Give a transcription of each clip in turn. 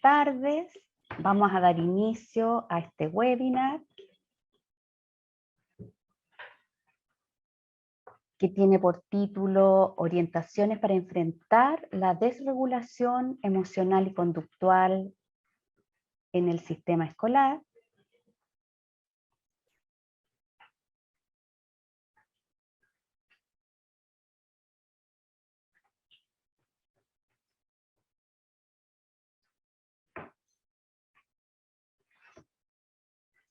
tardes. Vamos a dar inicio a este webinar que tiene por título Orientaciones para enfrentar la desregulación emocional y conductual en el sistema escolar.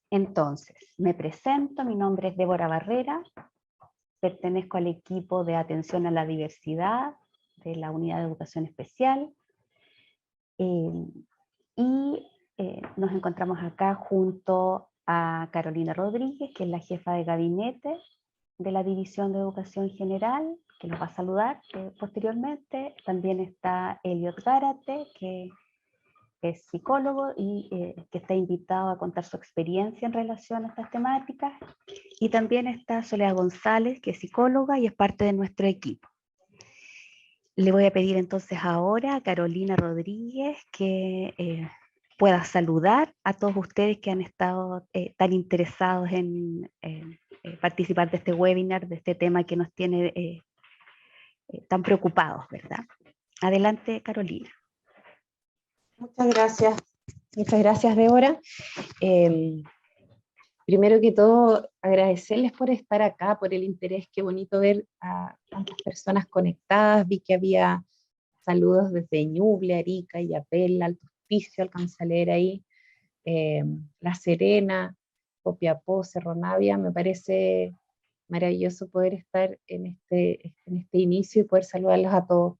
Entonces, me presento, mi nombre es Débora Barrera, pertenezco al equipo de atención a la diversidad de la Unidad de Educación Especial nos encontramos acá junto a Carolina Rodríguez, que es la jefa de gabinete de la División de Educación General, que nos va a saludar posteriormente. También está Eliot Gárate, que es psicólogo y que está invitado a contar su experiencia en relación a estas temáticas. Y también está Soledad González, que es psicóloga y es parte de nuestro equipo. Le voy a pedir entonces ahora a Carolina Rodríguez que pueda saludar a todos ustedes que han estado tan interesados en participar de este webinar, de este tema que nos tiene tan preocupados, ¿verdad? Adelante, Carolina. Muchas gracias, Débora. Primero que todo, agradecerles por estar acá, por el interés. Qué bonito ver a tantas personas conectadas. Vi que había saludos desde Ñuble, Arica, Illapel, Alto Hospicio, alcancé a leer ahí, La Serena, Copiapó, Cerro Navia. Me parece maravilloso poder estar en este inicio y poder saludarlos a todos.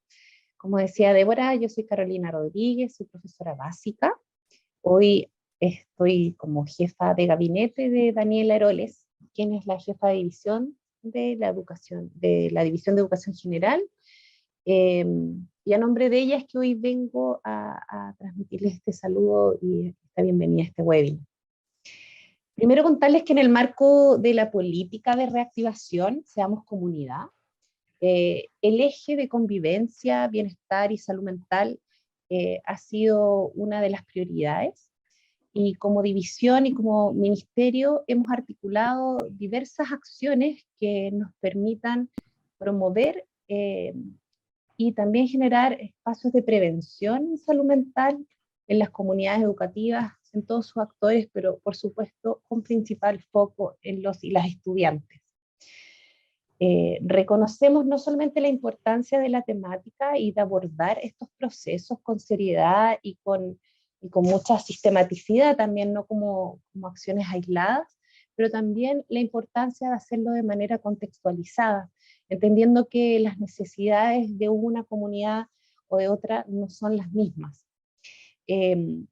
Como decía Débora, yo soy Carolina Rodríguez, soy profesora básica. Hoy estoy como jefa de gabinete de Daniela Heroles, quien es la jefa de división de la División de Educación General. Y a nombre de ella es que hoy vengo a transmitirles este saludo y esta bienvenida a este webinar. Primero contarles que en el marco de la política de reactivación, Seamos Comunidad, el eje de convivencia, bienestar y salud mental ha sido una de las prioridades, y como división y como ministerio hemos articulado diversas acciones que nos permitan promover y también generar espacios de prevención en salud mental en las comunidades educativas, en todos sus actores, pero por supuesto con principal foco en los y las estudiantes. Reconocemos no solamente la importancia de la temática y de abordar estos procesos con seriedad y con mucha sistematicidad, también no como acciones aisladas, pero también la importancia de hacerlo de manera contextualizada, entendiendo que las necesidades de una comunidad o de otra no son las mismas. El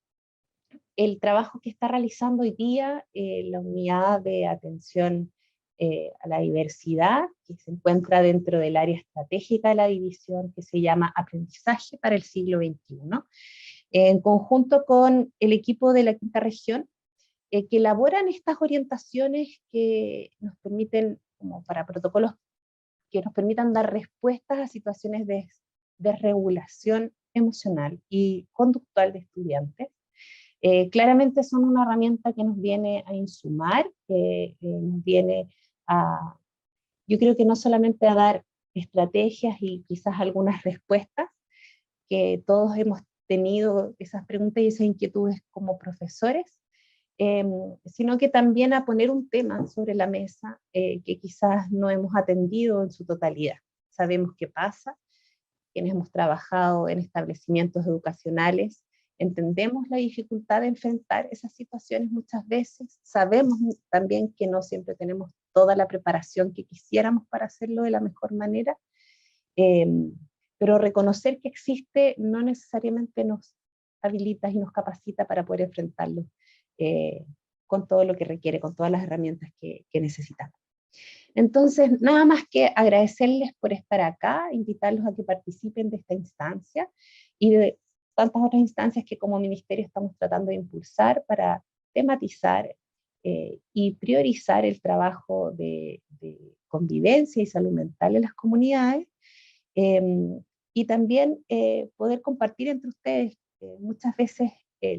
trabajo que está realizando hoy día la unidad de atención a la diversidad, que se encuentra dentro del área estratégica de la división, que se llama Aprendizaje para el siglo XXI, en conjunto con el equipo de la Quinta Región, que elaboran estas orientaciones que nos permiten, como para protocolos, que nos permitan dar respuestas a situaciones de desregulación emocional y conductual de estudiantes. Claramente son una herramienta que nos viene a insumar, que nos viene a, yo creo que no solamente a dar estrategias y quizás algunas respuestas, que todos hemos tenido esas preguntas y esas inquietudes como profesores, sino que también a poner un tema sobre la mesa que quizás no hemos atendido en su totalidad. Sabemos qué pasa, quienes hemos trabajado en establecimientos educacionales, entendemos la dificultad de enfrentar esas situaciones muchas veces, sabemos también que no siempre tenemos toda la preparación que quisiéramos para hacerlo de la mejor manera, pero reconocer que existe no necesariamente nos habilita y nos capacita para poder enfrentarlo con todo lo que requiere, con todas las herramientas que necesitamos. Entonces, nada más que agradecerles por estar acá, invitarlos a que participen de esta instancia y de tantas otras instancias que como ministerio estamos tratando de impulsar para tematizar y priorizar el trabajo de convivencia y salud mental en las comunidades, y también poder compartir entre ustedes. Muchas veces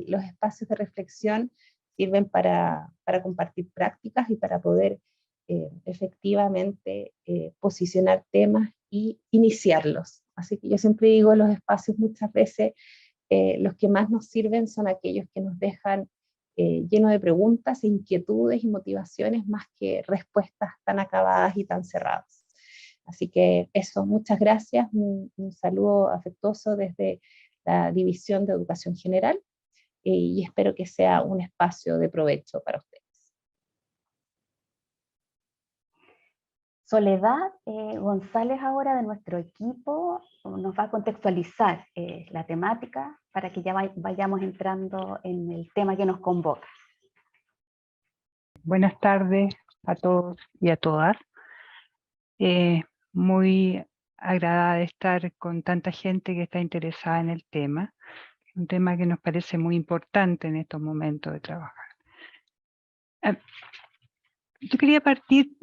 los espacios de reflexión sirven para compartir prácticas y para poder efectivamente posicionar temas y iniciarlos. Así que yo siempre digo, los espacios muchas veces los que más nos sirven son aquellos que nos dejan llenos de preguntas, inquietudes y motivaciones más que respuestas tan acabadas y tan cerradas. Así que eso, muchas gracias, un saludo afectuoso desde la División de Educación General y espero que sea un espacio de provecho para ustedes. Soledad González ahora de nuestro equipo nos va a contextualizar la temática para que ya vayamos entrando en el tema que nos convoca. Buenas tardes a todos y a todas. Muy agradada de estar con tanta gente que está interesada en el tema, un tema que nos parece muy importante en estos momentos de trabajar. Yo quería partir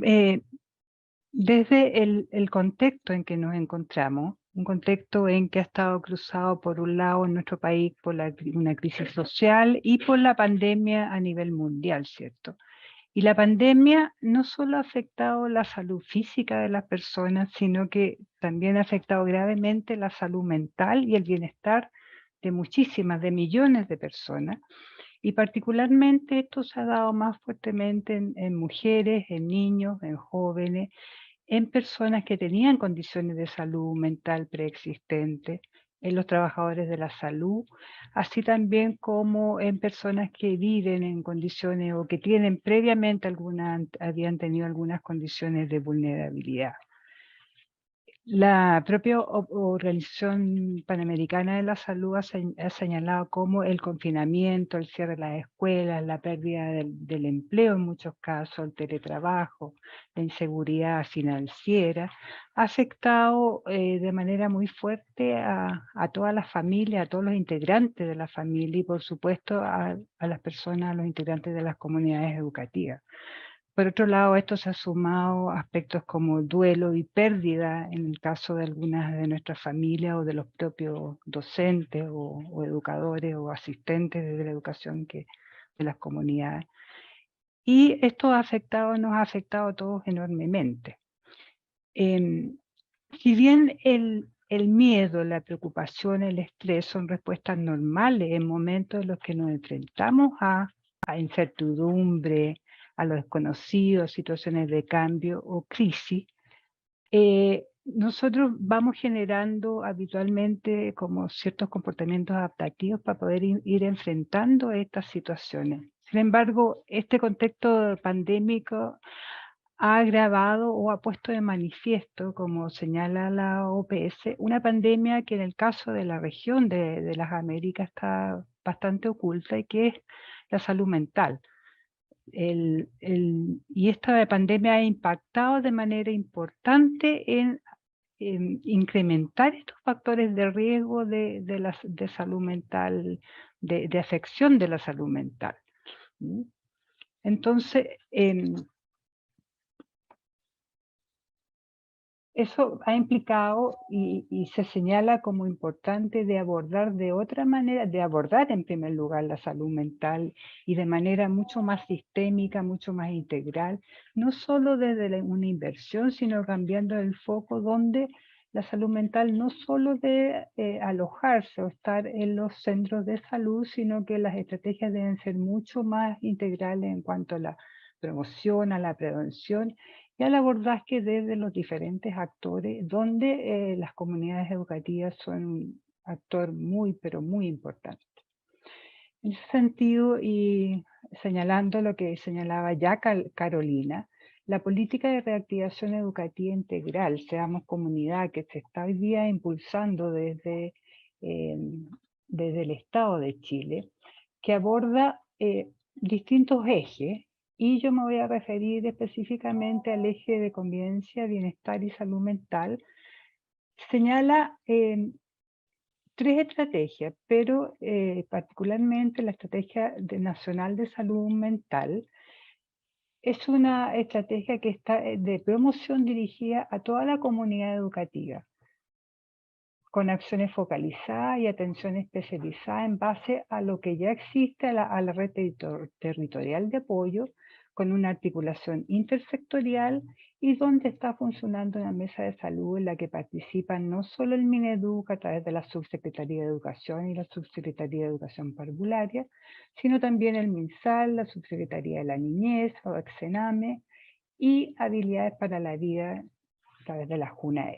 desde el contexto en que nos encontramos, un contexto en que ha estado cruzado por un lado en nuestro país por una crisis social y por la pandemia a nivel mundial, ¿cierto? Y la pandemia no solo ha afectado la salud física de las personas, sino que también ha afectado gravemente la salud mental y el bienestar de muchísimas, de millones de personas. Y particularmente esto se ha dado más fuertemente en mujeres, en niños, en jóvenes, en personas que tenían condiciones de salud mental preexistentes, en los trabajadores de la salud, así también como en personas que viven en condiciones o que tienen previamente habían tenido algunas condiciones de vulnerabilidad. La propia Organización Panamericana de la Salud ha señalado cómo el confinamiento, el cierre de las escuelas, la pérdida del empleo en muchos casos, el teletrabajo, la inseguridad financiera, ha afectado de manera muy fuerte a todas las familias, a todos los integrantes de la familia y por supuesto a las personas, a los integrantes de las comunidades educativas. Por otro lado, esto se ha sumado a aspectos como duelo y pérdida en el caso de algunas de nuestras familias o de los propios docentes o educadores o asistentes de la educación de las comunidades. Y esto nos ha afectado a todos enormemente. Si bien el miedo, la preocupación, el estrés son respuestas normales en momentos en los que nos enfrentamos a incertidumbre, a lo desconocido, situaciones de cambio o crisis, nosotros vamos generando habitualmente como ciertos comportamientos adaptativos para poder ir enfrentando estas situaciones. Sin embargo, este contexto pandémico ha agravado o ha puesto de manifiesto, como señala la OPS, una pandemia que en el caso de la región de las Américas está bastante oculta y que es la salud mental. Y esta pandemia ha impactado de manera importante en incrementar estos factores de riesgo de salud mental, de afección de la salud mental. Entonces, eso ha implicado y se señala como importante de abordar de otra manera, de abordar en primer lugar la salud mental y de manera mucho más sistémica, mucho más integral, no solo desde una inversión, sino cambiando el foco donde la salud mental no solo debe alojarse o estar en los centros de salud, sino que las estrategias deben ser mucho más integrales en cuanto a la promoción, a la prevención y al abordaje desde los diferentes actores, donde las comunidades educativas son un actor muy, pero muy importante. En ese sentido, y señalando lo que señalaba ya Carolina, la política de reactivación educativa integral, Seamos Comunidad, que se está hoy día impulsando desde el Estado de Chile, que aborda distintos ejes, y yo me voy a referir específicamente al eje de convivencia, bienestar y salud mental. Señala tres estrategias, pero particularmente la Estrategia Nacional de Salud Mental es una estrategia que está de promoción dirigida a toda la comunidad educativa. con acciones focalizadas y atención especializada en base a lo que ya existe a la red territorial de apoyo, con una articulación intersectorial y donde está funcionando una mesa de salud en la que participan no solo el Mineduc a través de la Subsecretaría de Educación y la Subsecretaría de Educación Parvularia, sino también el MinSal, la Subsecretaría de la Niñez o Exename y Habilidades para la Vida a través de la JUNAED.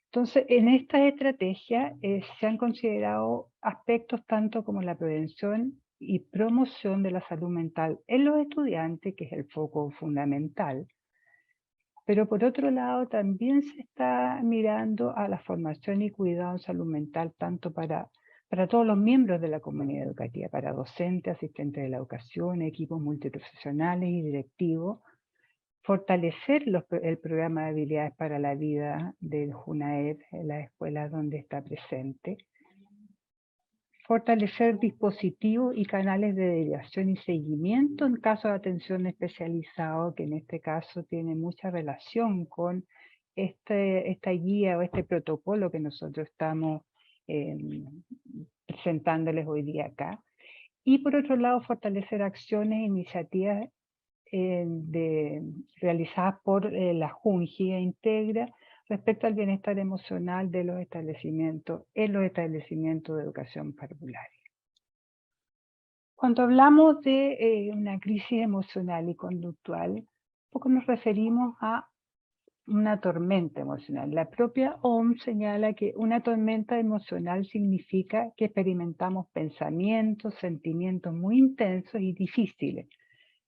Entonces, en esta estrategia se han considerado aspectos tanto como la prevención y promoción de la salud mental en los estudiantes, que es el foco fundamental, pero por otro lado también se está mirando a la formación y cuidado en salud mental tanto para todos los miembros de la comunidad educativa, para docentes, asistentes de la educación, equipos multiprofesionales y directivos, fortalecer el programa de habilidades para la vida del JUNAED en las escuelas donde está presente, fortalecer dispositivos y canales de derivación y seguimiento en caso de atención especializado, que en este caso tiene mucha relación con esta guía o este protocolo que nosotros estamos presentándoles hoy día acá. Y por otro lado, fortalecer acciones e iniciativas realizadas por la JUNGI e Integra respecto al bienestar emocional de los establecimientos, en los establecimientos de educación parvularia. Cuando hablamos de una crisis emocional y conductual, poco nos referimos a una tormenta emocional. La propia OMS señala que una tormenta emocional significa que experimentamos pensamientos, sentimientos muy intensos y difíciles,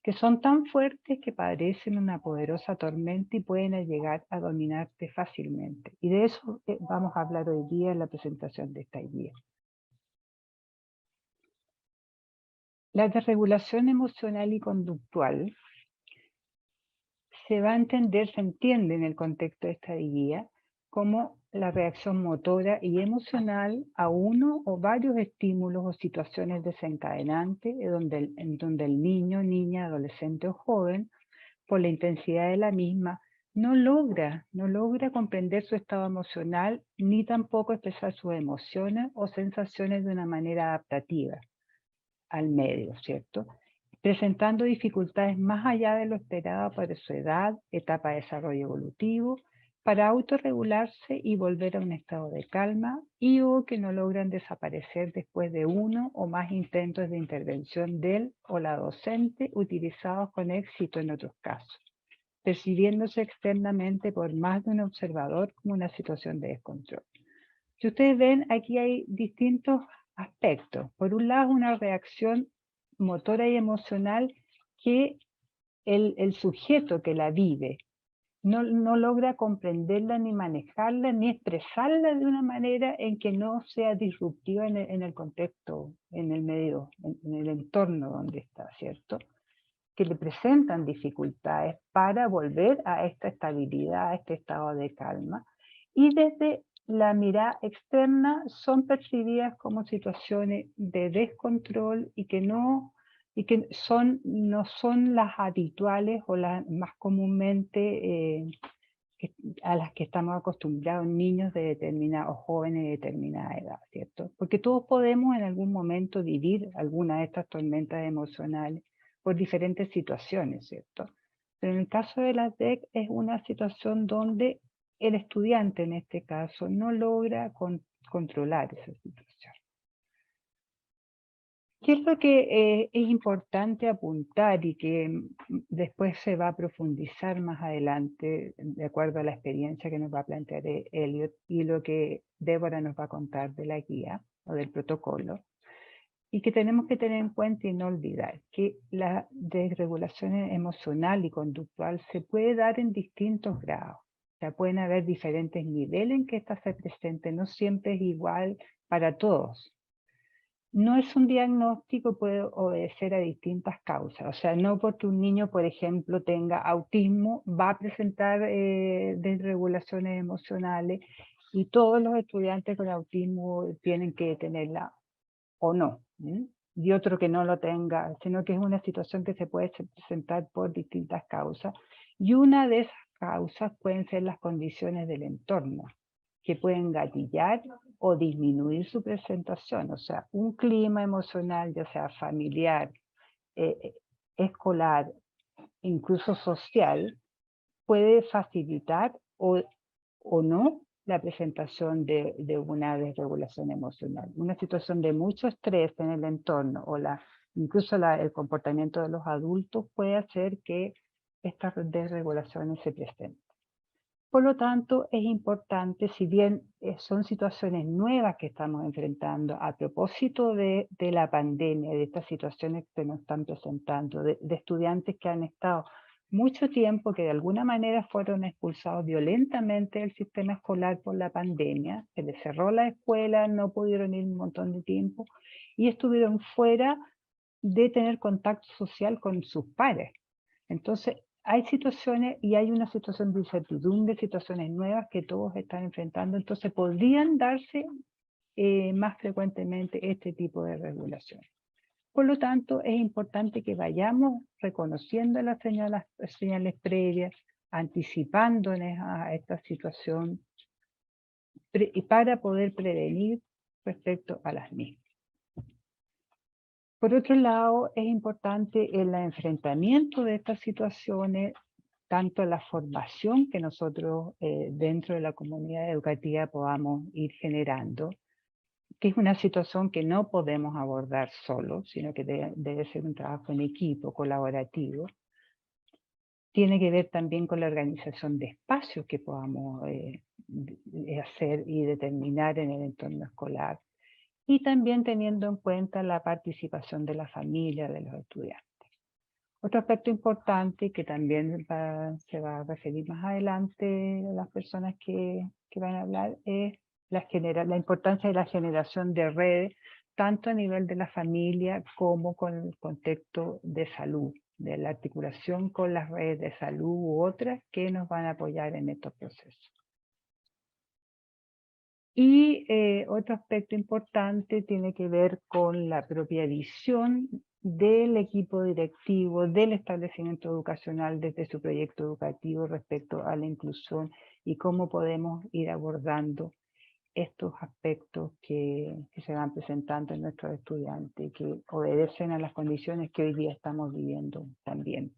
que son tan fuertes que parecen una poderosa tormenta y pueden llegar a dominarte fácilmente. Y de eso vamos a hablar hoy día en la presentación de esta guía. La desregulación emocional y conductual se entiende en el contexto de esta guía como la reacción motora y emocional a uno o varios estímulos o situaciones desencadenantes en donde el niño, niña, adolescente o joven, por la intensidad de la misma, no logra comprender su estado emocional ni tampoco expresar sus emociones o sensaciones de una manera adaptativa al medio, ¿cierto? Presentando dificultades más allá de lo esperado por su edad, etapa de desarrollo evolutivo, para autorregularse y volver a un estado de calma o que no logran desaparecer después de uno o más intentos de intervención del o la docente utilizados con éxito en otros casos, percibiéndose externamente por más de un observador como una situación de descontrol. Si ustedes ven, aquí hay distintos aspectos. Por un lado, una reacción motora y emocional que el sujeto que la vive no logra comprenderla, ni manejarla, ni expresarla de una manera en que no sea disruptiva en el contexto, en el medio, en el entorno donde está, ¿cierto? Que le presentan dificultades para volver a esta estabilidad, a este estado de calma. Y desde la mirada externa son percibidas como situaciones de descontrol y que no son las habituales o las más comúnmente a las que estamos acostumbrados niños de determinados jóvenes de determinada edad, ¿cierto? Porque todos podemos en algún momento vivir alguna de estas tormentas emocionales por diferentes situaciones, ¿cierto? Pero en el caso de la DEC es una situación donde el estudiante en este caso no logra controlar esa situación. ¿Qué es lo que es importante apuntar y que después se va a profundizar más adelante de acuerdo a la experiencia que nos va a plantear Elliot y lo que Débora nos va a contar de la guía o del protocolo? Y que tenemos que tener en cuenta y no olvidar que la desregulación emocional y conductual se puede dar en distintos grados. O sea, pueden haber diferentes niveles en que esta se presente, no siempre es igual para todos. No es un diagnóstico, puede obedecer a distintas causas. O sea, no porque un niño, por ejemplo, tenga autismo, va a presentar desregulaciones emocionales y todos los estudiantes con autismo tienen que tenerla o no. Y otro que no lo tenga, sino que es una situación que se puede presentar por distintas causas. Y una de esas causas pueden ser las condiciones del entorno. que pueden gatillar o disminuir su presentación. O sea, un clima emocional, ya sea familiar, escolar, incluso social, puede facilitar o no la presentación de una desregulación emocional. Una situación de mucho estrés en el entorno o incluso el comportamiento de los adultos puede hacer que estas desregulaciones se presenten. Por lo tanto, es importante, si bien son situaciones nuevas que estamos enfrentando a propósito de la pandemia, de estas situaciones que nos están presentando, de estudiantes que han estado mucho tiempo, que de alguna manera fueron expulsados violentamente del sistema escolar por la pandemia, se les cerró la escuela, no pudieron ir un montón de tiempo y estuvieron fuera de tener contacto social con sus pares. Entonces, hay situaciones y hay una situación de incertidumbre, situaciones nuevas que todos están enfrentando, entonces podrían darse más frecuentemente este tipo de regulación. Por lo tanto, es importante que vayamos reconociendo las señales previas, anticipándonos a esta situación y para poder prevenir respecto a las mismas. Por otro lado, es importante el enfrentamiento de estas situaciones, tanto la formación que nosotros dentro de la comunidad educativa podamos ir generando, que es una situación que no podemos abordar solo, sino que debe ser un trabajo en equipo, colaborativo. Tiene que ver también con la organización de espacios que podamos hacer y determinar en el entorno escolar. Y también teniendo en cuenta la participación de la familia, de los estudiantes. Otro aspecto importante que también se va a referir más adelante a las personas que van a hablar es la importancia de la generación de redes, tanto a nivel de la familia como con el contexto de salud, de la articulación con las redes de salud u otras que nos van a apoyar en estos procesos. Y otro aspecto importante tiene que ver con la propia visión del equipo directivo, del establecimiento educacional desde su proyecto educativo respecto a la inclusión y cómo podemos ir abordando estos aspectos que se van presentando en nuestros estudiantes y que obedecen a las condiciones que hoy día estamos viviendo también.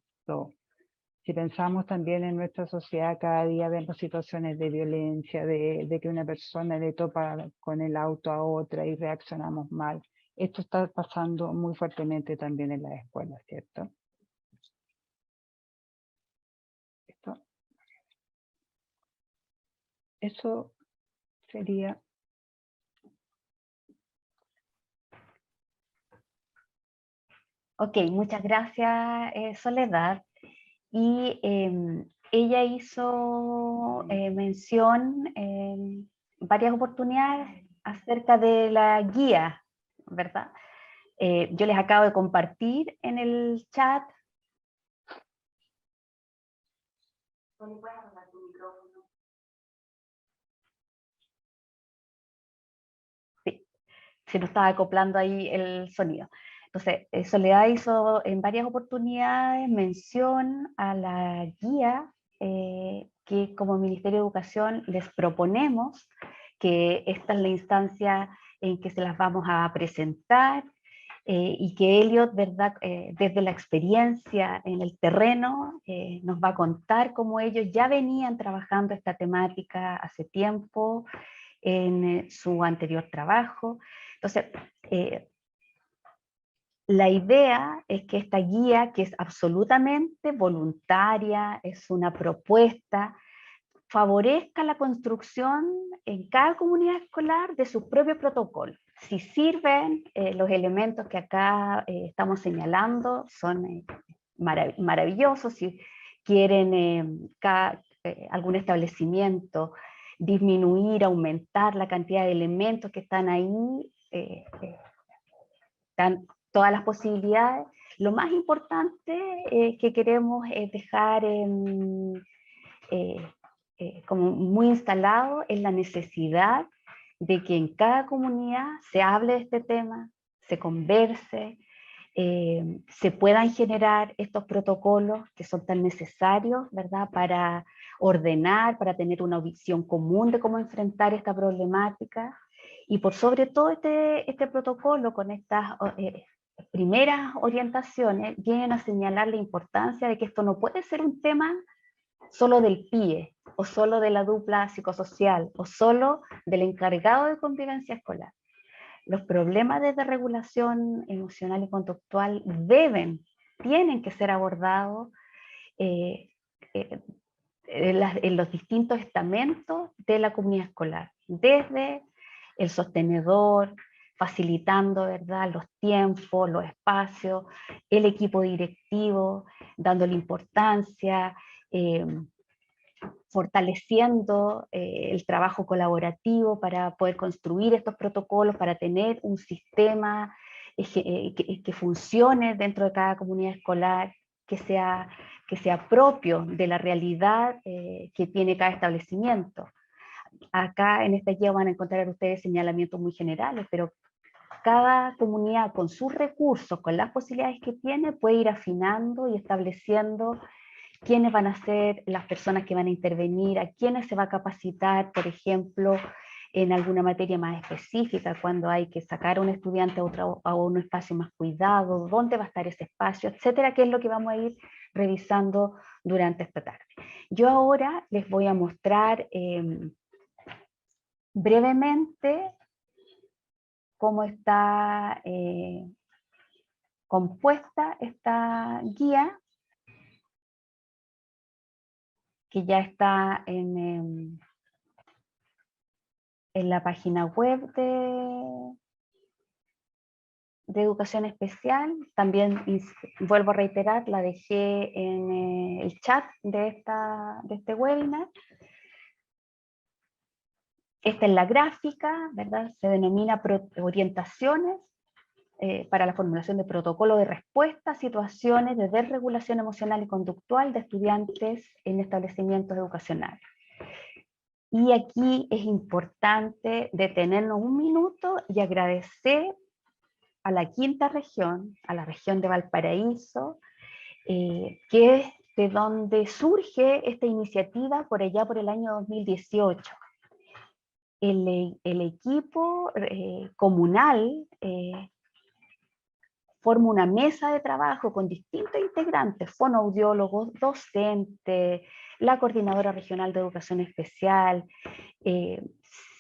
Si pensamos también en nuestra sociedad, cada día vemos situaciones de violencia, de que una persona le topa con el auto a otra y reaccionamos mal. Esto está pasando muy fuertemente también en las escuelas, ¿cierto? Eso sería... Ok, muchas gracias, Soledad. Y ella hizo mención en varias oportunidades acerca de la guía, ¿verdad? Yo les acabo de compartir en el chat. Sí, se nos estaba acoplando ahí el sonido. Entonces, Soledad hizo en varias oportunidades mención a la guía que como Ministerio de Educación les proponemos, que esta es la instancia en que se las vamos a presentar y que Elliot, ¿verdad? Desde la experiencia en el terreno, nos va a contar cómo ellos ya venían trabajando esta temática hace tiempo en su anterior trabajo. Entonces, la idea es que esta guía, que es absolutamente voluntaria, es una propuesta, favorezca la construcción en cada comunidad escolar de sus propios protocolos. Si sirven los elementos que acá estamos señalando, son maravillosos. Si quieren algún establecimiento disminuir, aumentar la cantidad de elementos que están ahí, están todas las posibilidades. Lo más importante que queremos es dejar como muy instalado es la necesidad de que en cada comunidad se hable de este tema, se converse, se puedan generar estos protocolos que son tan necesarios, ¿verdad? Para ordenar, para tener una visión común de cómo enfrentar esta problemática. Y por sobre todo este protocolo con estas primeras orientaciones vienen a señalar la importancia de que esto no puede ser un tema solo del PIE, o solo de la dupla psicosocial, o solo del encargado de convivencia escolar. Los problemas de desregulación emocional y conductual tienen que ser abordados en los distintos estamentos de la comunidad escolar, desde el sostenedor, facilitando, ¿verdad?, los tiempos, los espacios, el equipo directivo, dándole importancia, fortaleciendo el trabajo colaborativo para poder construir estos protocolos, para tener un sistema que funcione dentro de cada comunidad escolar, que sea propio de la realidad que tiene cada establecimiento. Acá en esta guía van a encontrar ustedes señalamientos muy generales, pero cada comunidad con sus recursos, con las posibilidades que tiene, puede ir afinando y estableciendo quiénes van a ser las personas que van a intervenir, a quiénes se va a capacitar, por ejemplo, en alguna materia más específica, cuando hay que sacar a un estudiante a un espacio más cuidado, dónde va a estar ese espacio, etcétera, que es lo que vamos a ir revisando durante esta tarde. Yo ahora les voy a mostrar brevemente cómo está compuesta esta guía, que ya está en la página web de Educación Especial. También vuelvo a reiterar, la dejé en el chat de este webinar. Esta es la gráfica, ¿verdad? Se denomina orientaciones para la formulación de protocolo de respuesta a situaciones de desregulación emocional y conductual de estudiantes en establecimientos educacionales. Y aquí es importante detenernos un minuto y agradecer a la quinta región, a la región de Valparaíso, que es de donde surge esta iniciativa por allá por el año 2018. El equipo comunal forma una mesa de trabajo con distintos integrantes, fonoaudiólogos, docentes, la coordinadora regional de educación especial,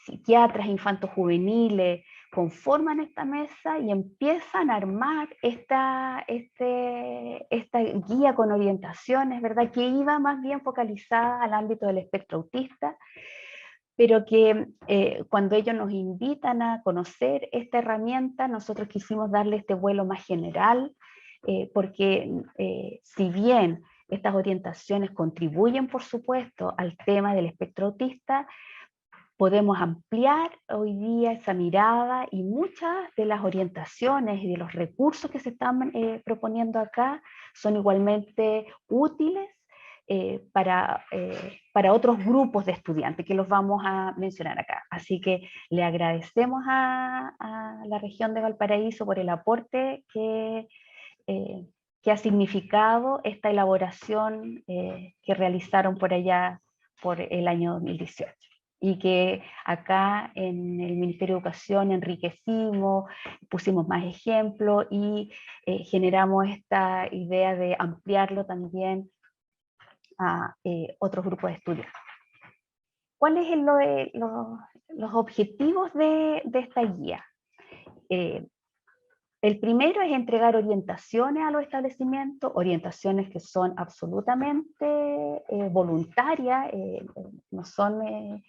psiquiatras infanto-juveniles, conforman esta mesa y empiezan a armar esta guía con orientaciones, ¿verdad?, que iba más bien focalizada al ámbito del espectro autista, pero que cuando ellos nos invitan a conocer esta herramienta, nosotros quisimos darle este vuelo más general, porque si bien estas orientaciones contribuyen, por supuesto, al tema del espectro autista, podemos ampliar hoy día esa mirada, y muchas de las orientaciones y de los recursos que se están proponiendo acá son igualmente útiles para otros grupos de estudiantes, que los vamos a mencionar acá. Así que le agradecemos a la región de Valparaíso por el aporte que ha significado esta elaboración que realizaron por allá por el año 2018. Y que acá en el Ministerio de Educación enriquecimos, pusimos más ejemplos y generamos esta idea de ampliarlo también a otros grupos de estudiantes. ¿Cuáles son los objetivos de esta guía? El primero es entregar orientaciones a los establecimientos, orientaciones que son absolutamente voluntarias, no son,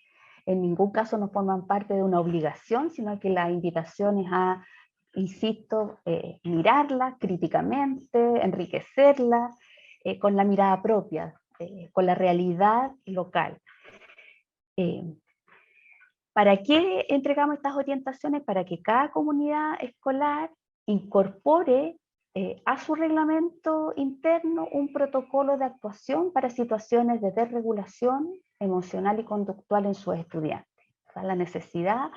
en ningún caso no forman parte de una obligación, sino que la invitación es a, insisto, mirarla críticamente, enriquecerla con la mirada propia, con la realidad local. ¿Para qué entregamos estas orientaciones? Para que cada comunidad escolar incorpore a su reglamento interno un protocolo de actuación para situaciones de desregulación emocional y conductual en sus estudiantes. La necesidad,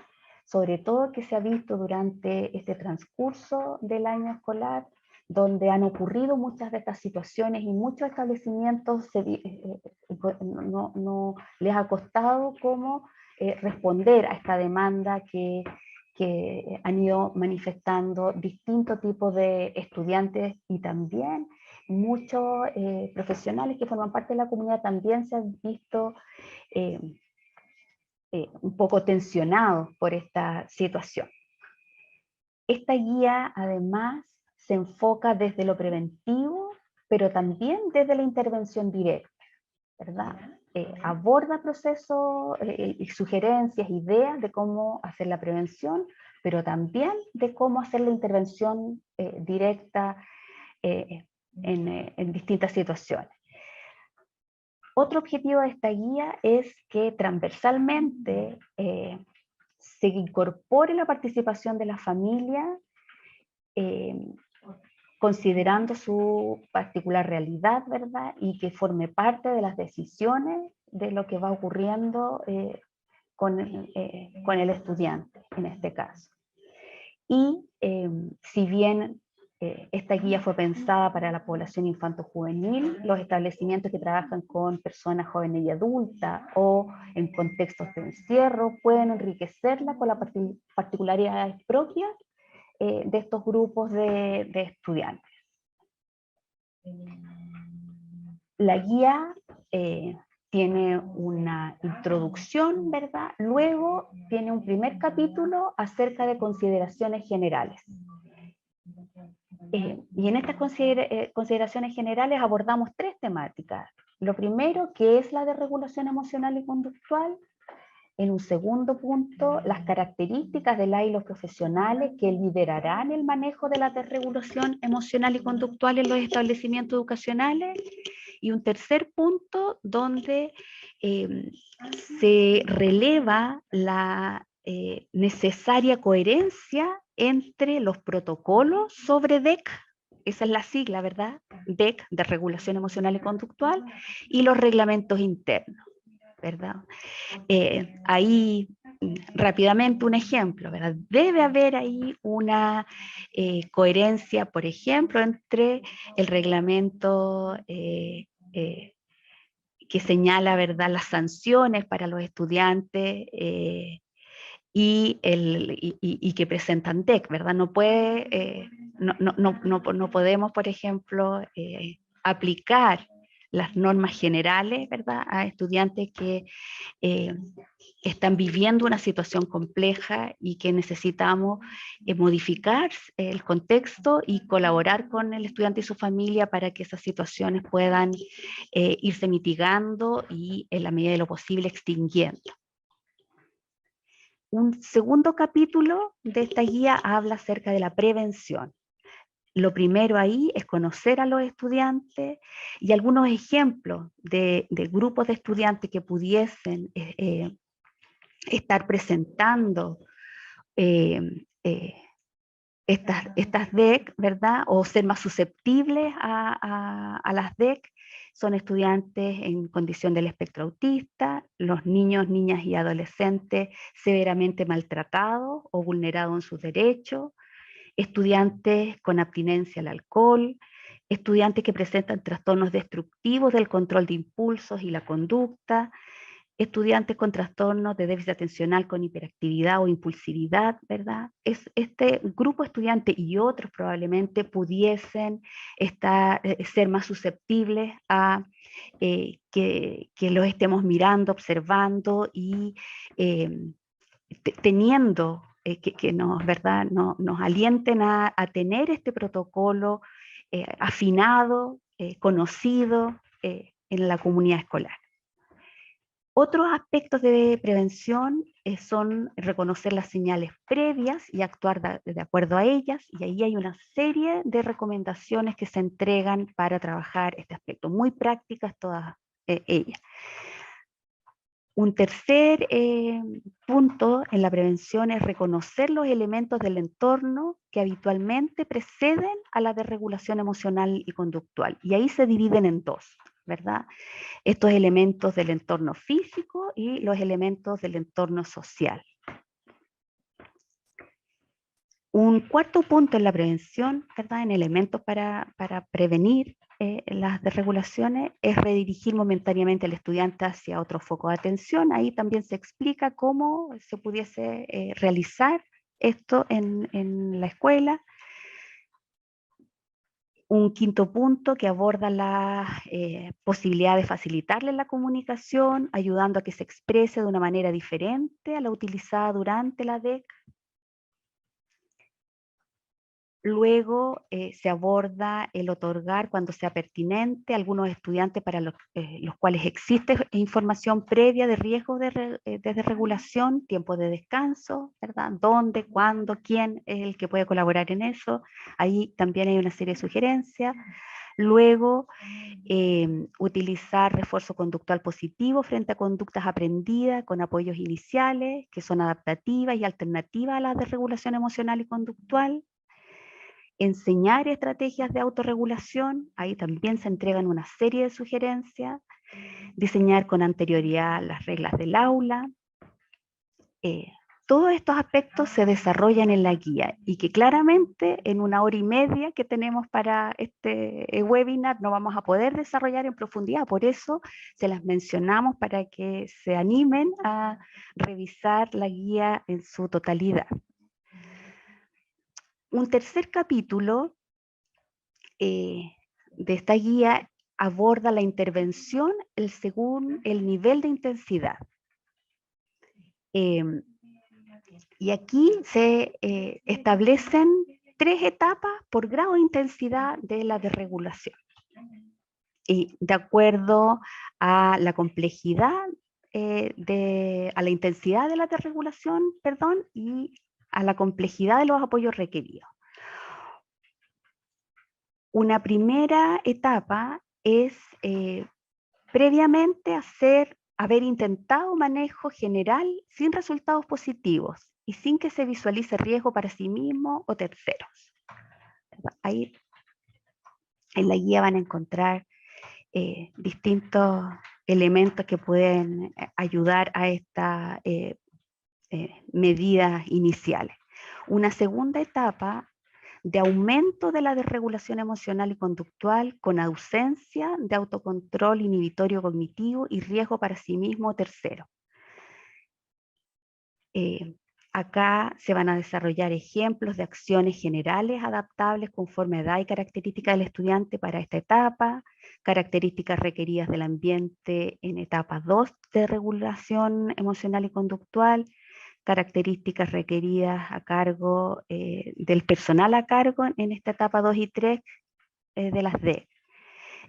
sobre todo que se ha visto durante este transcurso del año escolar, donde han ocurrido muchas de estas situaciones y muchos establecimientos no les ha costado cómo responder a esta demanda que han ido manifestando distintos tipos de estudiantes y también muchos profesionales que forman parte de la comunidad también se han visto un poco tensionados por esta situación. Esta guía además se enfoca desde lo preventivo, pero también desde la intervención directa, ¿verdad? Aborda procesos y sugerencias, ideas de cómo hacer la prevención, pero también de cómo hacer la intervención directa en distintas situaciones. Otro objetivo de esta guía es que transversalmente se incorpore la participación de la familia considerando su particular realidad, ¿verdad? Y que forme parte de las decisiones de lo que va ocurriendo con el estudiante, en este caso. Y si bien esta guía fue pensada para la población infanto-juvenil, los establecimientos que trabajan con personas jóvenes y adultas o en contextos de encierro pueden enriquecerla con las particularidades propias de estos grupos de estudiantes. La guía tiene una introducción, ¿verdad? Luego tiene un primer capítulo acerca de consideraciones generales. Y en estas consideraciones generales abordamos tres temáticas. Lo primero, que es la de regulación emocional y conductual. En un segundo punto, las características de las y los profesionales que liderarán el manejo de la desregulación emocional y conductual en los establecimientos educacionales. Y un tercer punto, donde se releva la necesaria coherencia entre los protocolos sobre DEC, esa es la sigla, ¿verdad? DEC, de regulación emocional y conductual, y los reglamentos internos, ¿verdad? Ahí rápidamente un ejemplo, ¿verdad? Debe haber ahí una coherencia, por ejemplo, entre el reglamento que señala, ¿verdad?, las sanciones para los estudiantes y que presentan DEC, ¿verdad? No podemos, por ejemplo, aplicar las normas generales, ¿verdad?, a estudiantes que están viviendo una situación compleja y que necesitamos modificar el contexto y colaborar con el estudiante y su familia para que esas situaciones puedan irse mitigando y en la medida de lo posible extinguiendo. Un segundo capítulo de esta guía habla acerca de la prevención. Lo primero ahí es conocer a los estudiantes y algunos ejemplos de grupos de estudiantes que pudiesen estar presentando estas DEC, ¿verdad? O ser más susceptibles a las DEC. Son estudiantes en condición del espectro autista, los niños, niñas y adolescentes severamente maltratados o vulnerados en sus derechos, estudiantes con abstinencia al alcohol, estudiantes que presentan trastornos destructivos del control de impulsos y la conducta, estudiantes con trastornos de déficit atencional con hiperactividad o impulsividad, ¿verdad? Este grupo estudiante y otros probablemente pudiesen ser más susceptibles a que los estemos mirando, observando y teniendo que nos, ¿verdad?, nos alienten a tener este protocolo afinado, conocido en la comunidad escolar. Otros aspectos de prevención son reconocer las señales previas y actuar de acuerdo a ellas, y ahí hay una serie de recomendaciones que se entregan para trabajar este aspecto, muy prácticas todas ellas. Un tercer punto en la prevención es reconocer los elementos del entorno que habitualmente preceden a la desregulación emocional y conductual, y ahí se dividen en dos, ¿verdad? Estos elementos del entorno físico y los elementos del entorno social. Un cuarto punto en la prevención, ¿verdad? En elementos para prevenir las desregulaciones, es redirigir momentáneamente al estudiante hacia otro foco de atención. Ahí también se explica cómo se pudiese realizar esto en la escuela. Un quinto punto que aborda la posibilidad de facilitarle la comunicación, ayudando a que se exprese de una manera diferente a la utilizada durante la DEC. Luego se aborda el otorgar, cuando sea pertinente, a algunos estudiantes para los cuales existe información previa de riesgos de desregulación, tiempo de descanso, ¿verdad? ¿Dónde, cuándo, quién es el que puede colaborar en eso? Ahí también hay una serie de sugerencias. Luego, utilizar refuerzo conductual positivo frente a conductas aprendidas con apoyos iniciales que son adaptativas y alternativas a la desregulación emocional y conductual. Enseñar estrategias de autorregulación, ahí también se entregan una serie de sugerencias. Diseñar con anterioridad las reglas del aula. Todos estos aspectos se desarrollan en la guía y que claramente en 1 hora y media que tenemos para este webinar no vamos a poder desarrollar en profundidad. Por eso se las mencionamos para que se animen a revisar la guía en su totalidad. Un tercer capítulo de esta guía aborda la intervención según el nivel de intensidad. Y aquí se establecen 3 etapas por grado de intensidad de la desregulación. Y de acuerdo a la complejidad, a la intensidad de la desregulación, perdón, y a la complejidad de los apoyos requeridos. Una primera etapa es previamente haber intentado manejo general sin resultados positivos y sin que se visualice riesgo para sí mismo o terceros. Ahí en la guía van a encontrar distintos elementos que pueden ayudar a estas medidas iniciales. Una segunda etapa de aumento de la desregulación emocional y conductual con ausencia de autocontrol inhibitorio cognitivo y riesgo para sí mismo o tercero. Acá se van a desarrollar ejemplos de acciones generales adaptables conforme a edad y características del estudiante para esta etapa, características requeridas del ambiente en etapa 2 de regulación emocional y conductual, características requeridas a cargo del personal a cargo en esta etapa 2 y 3 de las D.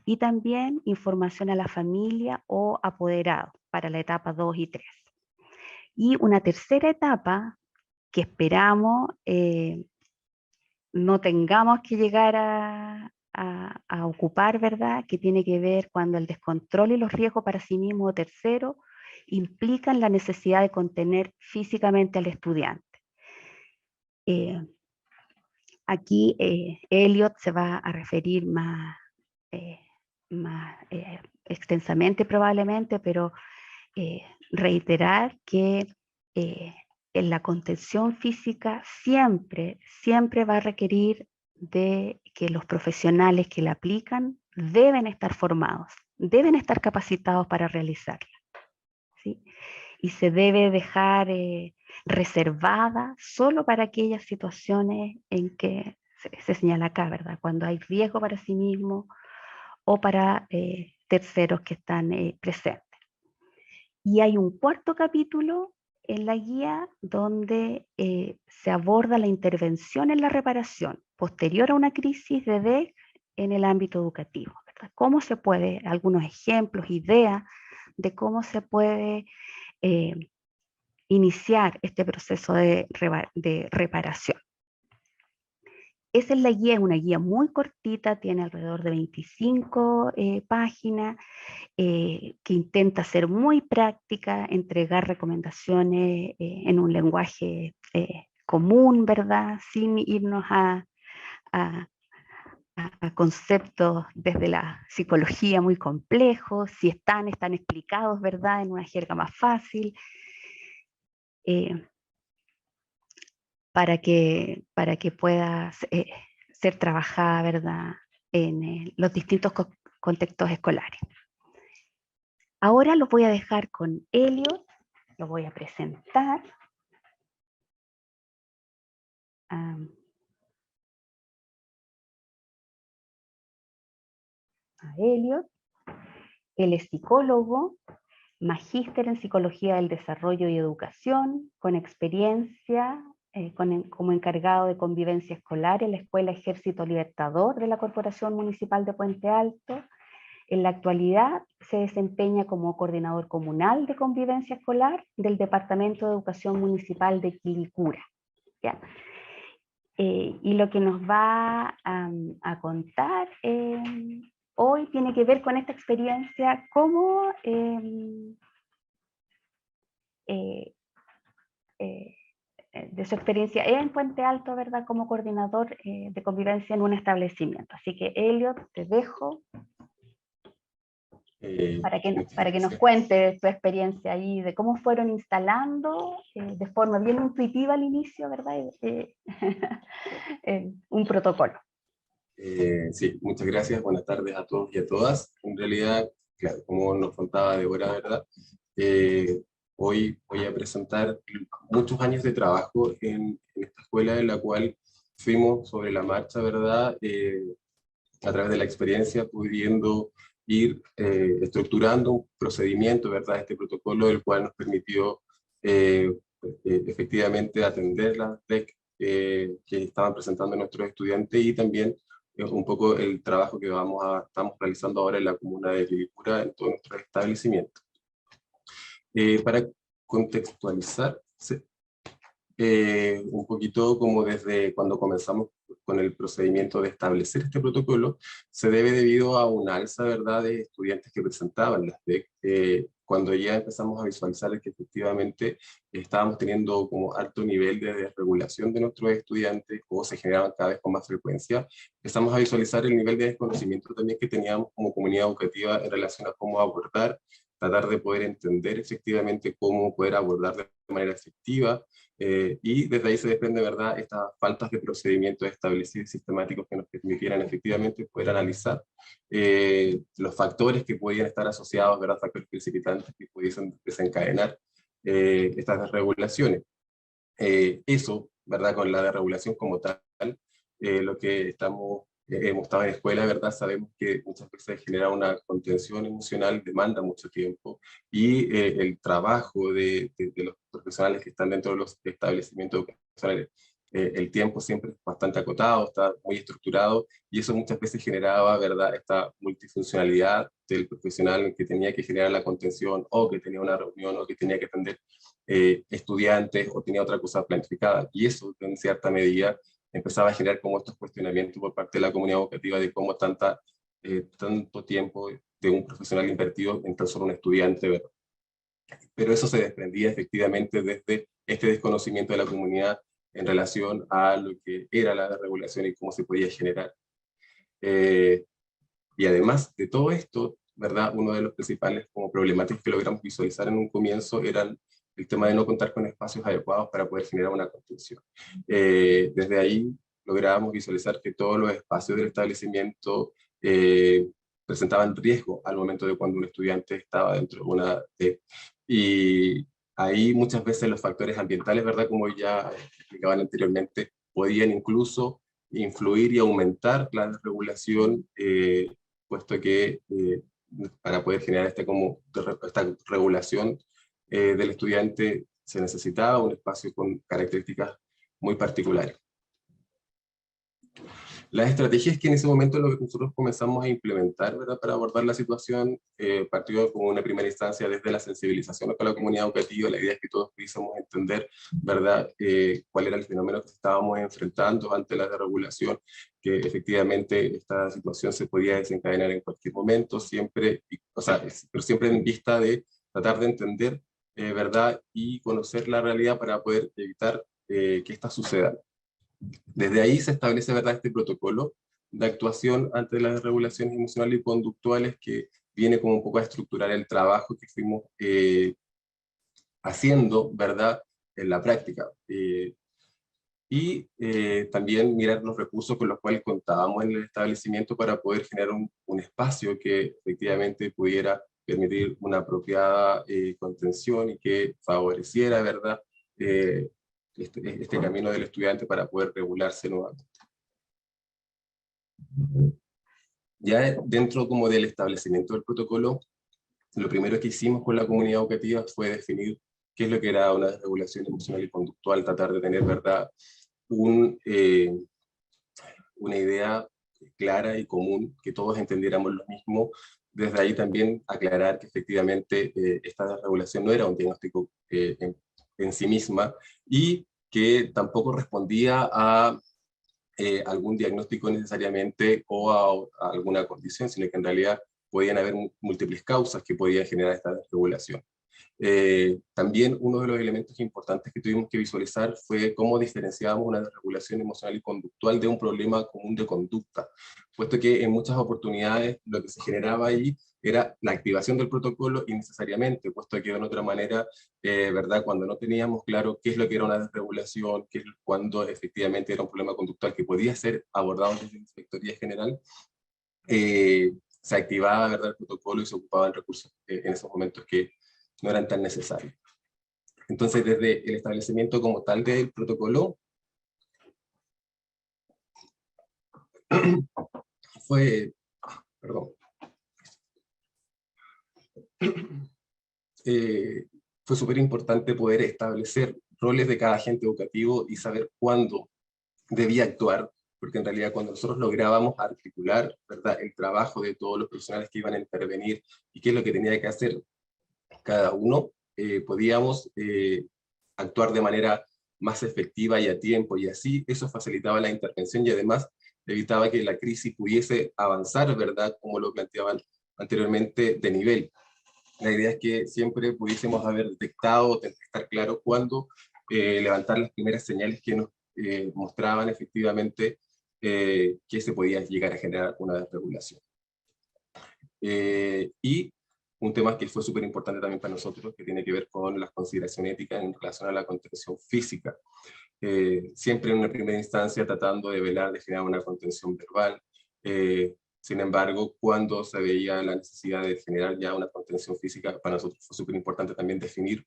Y también información a la familia o apoderado para la etapa 2 y 3. Y una tercera etapa que esperamos no tengamos que llegar a ocupar, ¿verdad? Que tiene que ver cuando el descontrol y los riesgos para sí mismo o tercero implican la necesidad de contener físicamente al estudiante. Aquí Elliot se va a referir más extensamente probablemente, pero reiterar que en la contención física siempre va a requerir de que los profesionales que la aplican deben estar formados, deben estar capacitados para realizarla, ¿sí? Y se debe dejar reservada solo para aquellas situaciones en que se señala acá, ¿verdad? Cuando hay riesgo para sí mismo o para terceros que están presentes. Y hay un cuarto capítulo en la guía donde se aborda la intervención en la reparación posterior a una crisis de DEC en el ámbito educativo, ¿verdad? ¿Cómo se puede, algunos ejemplos, ideas de cómo se puede iniciar este proceso de reparación? Esa es la guía, es una guía muy cortita, tiene alrededor de 25 páginas, que intenta ser muy práctica, entregar recomendaciones en un lenguaje común, ¿verdad? Sin irnos a conceptos desde la psicología muy complejos, si están explicados, ¿verdad? En una jerga más fácil. para que pueda ser trabajada, ¿verdad?, en los distintos contextos escolares. Ahora lo voy a dejar con Elliot, lo voy a presentar. A Elliot. Él es psicólogo, magíster en Psicología del Desarrollo y Educación, con experiencia como encargado de convivencia escolar en la Escuela Ejército Libertador de la Corporación Municipal de Puente Alto. En la actualidad se desempeña como coordinador comunal de convivencia escolar del Departamento de Educación Municipal de Quilicura, ¿ya? Y lo que nos va a contar hoy tiene que ver con esta experiencia, cómo de su experiencia en Puente Alto, ¿verdad?, como coordinador de convivencia en un establecimiento. Así que, Elliot, te dejo para que nos cuente tu experiencia ahí, de cómo fueron instalando de forma bien intuitiva al inicio, ¿verdad?, un protocolo. Sí, muchas gracias. Buenas tardes a todos y a todas. En realidad, claro, como nos contaba Débora, ¿verdad? Hoy voy a presentar muchos años de trabajo en esta escuela, en la cual fuimos sobre la marcha, ¿verdad? A través de la experiencia, pudiendo ir estructurando un procedimiento, ¿verdad? Este protocolo, el cual nos permitió efectivamente atender las DEC que estaban presentando nuestros estudiantes, y también un poco el trabajo que estamos realizando ahora en la comuna de Quilicura, en todos nuestros establecimientos. Para contextualizar un poquito, como desde cuando comenzamos con el procedimiento de establecer este protocolo, se debe debido a un alza, ¿verdad?, de estudiantes que presentaban las DEC, cuando ya empezamos a visualizar que efectivamente estábamos teniendo como alto nivel de desregulación de nuestros estudiantes, o se generaban cada vez con más frecuencia, empezamos a visualizar el nivel de desconocimiento también que teníamos como comunidad educativa en relación a cómo abordar, tratar de poder entender efectivamente cómo poder abordar de manera efectiva, y desde ahí se desprende, ¿verdad?, estas faltas de procedimientos establecidos y sistemáticos que nos permitieran efectivamente poder analizar los factores que podían estar asociados, ¿verdad?, factores precipitantes que pudiesen desencadenar estas desregulaciones. Eso, ¿verdad?, con la desregulación como tal, lo que hemos estado en escuela, ¿verdad?, sabemos que muchas veces genera una contención emocional, demanda mucho tiempo, y el trabajo de los profesionales que están dentro de los establecimientos educacionales, el tiempo siempre es bastante acotado, está muy estructurado, y eso muchas veces generaba, ¿verdad?, esta multifuncionalidad del profesional que tenía que generar la contención, o que tenía una reunión, o que tenía que atender estudiantes, o tenía otra cosa planificada, y eso en cierta medida empezaba a generar como estos cuestionamientos por parte de la comunidad educativa de cómo tanto tiempo de un profesional invertido en tan solo un estudiante, ¿verdad? Pero eso se desprendía efectivamente desde este desconocimiento de la comunidad en relación a lo que era la desregulación y cómo se podía generar. Y además de todo esto, ¿verdad?, uno de los principales como problemáticas que logramos visualizar en un comienzo eran el tema de no contar con espacios adecuados para poder generar una contención. Desde ahí lográbamos visualizar que todos los espacios del establecimiento presentaban riesgo al momento de cuando un estudiante estaba dentro de una DEC. Y ahí muchas veces los factores ambientales, ¿verdad?, como ya explicaban anteriormente, podían incluso influir y aumentar la desregulación, puesto que para poder generar esta regulación del estudiante se necesitaba un espacio con características muy particulares. Las estrategias que en ese momento nosotros comenzamos a implementar, ¿verdad?, para abordar la situación, partió como una primera instancia desde la sensibilización con la comunidad educativa. La idea es que todos pudiésemos entender, ¿verdad?, cuál era el fenómeno que estábamos enfrentando ante la desregulación, que efectivamente esta situación se podía desencadenar en cualquier momento, siempre, pero siempre en vista de tratar de entender, ¿verdad?, y conocer la realidad para poder evitar que esta suceda. Desde ahí se establece, ¿verdad?, este protocolo de actuación ante las desregulaciones emocionales y conductuales, que viene como un poco a estructurar el trabajo que fuimos haciendo, ¿verdad?, en la práctica. y también mirar los recursos con los cuales contábamos en el establecimiento para poder generar un espacio que efectivamente pudiera permitir una apropiada contención y que favoreciera, ¿verdad?, este camino del estudiante para poder regularse nuevamente. Ya dentro como del establecimiento del protocolo, lo primero que hicimos con la comunidad educativa fue definir qué es lo que era una desregulación emocional y conductual, tratar de tener, ¿verdad?, una idea clara y común, que todos entendiéramos lo mismo. Desde ahí también aclarar que efectivamente esta desregulación no era un diagnóstico en sí misma, y que tampoco respondía a algún diagnóstico necesariamente o a alguna condición, sino que en realidad podían haber múltiples causas que podían generar esta desregulación. También uno de los elementos importantes que tuvimos que visualizar fue cómo diferenciábamos una desregulación emocional y conductual de un problema común de conducta, puesto que en muchas oportunidades lo que se generaba ahí era la activación del protocolo innecesariamente, puesto que de otra manera, ¿verdad?, cuando no teníamos claro qué es lo que era una desregulación, cuando efectivamente era un problema conductual que podía ser abordado desde la Inspectoría General, se activaba, ¿verdad?, el protocolo y se ocupaban recursos en esos momentos que no eran tan necesarios. Entonces, desde el establecimiento como tal del protocolo, fue súper importante poder establecer roles de cada agente educativo y saber cuándo debía actuar, porque en realidad cuando nosotros lográbamos articular, ¿verdad?, el trabajo de todos los profesionales que iban a intervenir y qué es lo que tenía que hacer cada uno, podíamos actuar de manera más efectiva y a tiempo, y así eso facilitaba la intervención y además evitaba que la crisis pudiese avanzar, ¿verdad?, como lo planteaban anteriormente, de nivel. La idea es que siempre pudiésemos haber detectado o estar claro cuándo levantar las primeras señales que nos mostraban efectivamente que se podía llegar a generar una desregulación. Y un tema que fue súper importante también para nosotros, que tiene que ver con las consideraciones éticas en relación a la contención física. Siempre en una primera instancia tratando de velar, de generar una contención verbal. Sin embargo, cuando se veía la necesidad de generar ya una contención física, para nosotros fue súper importante también definir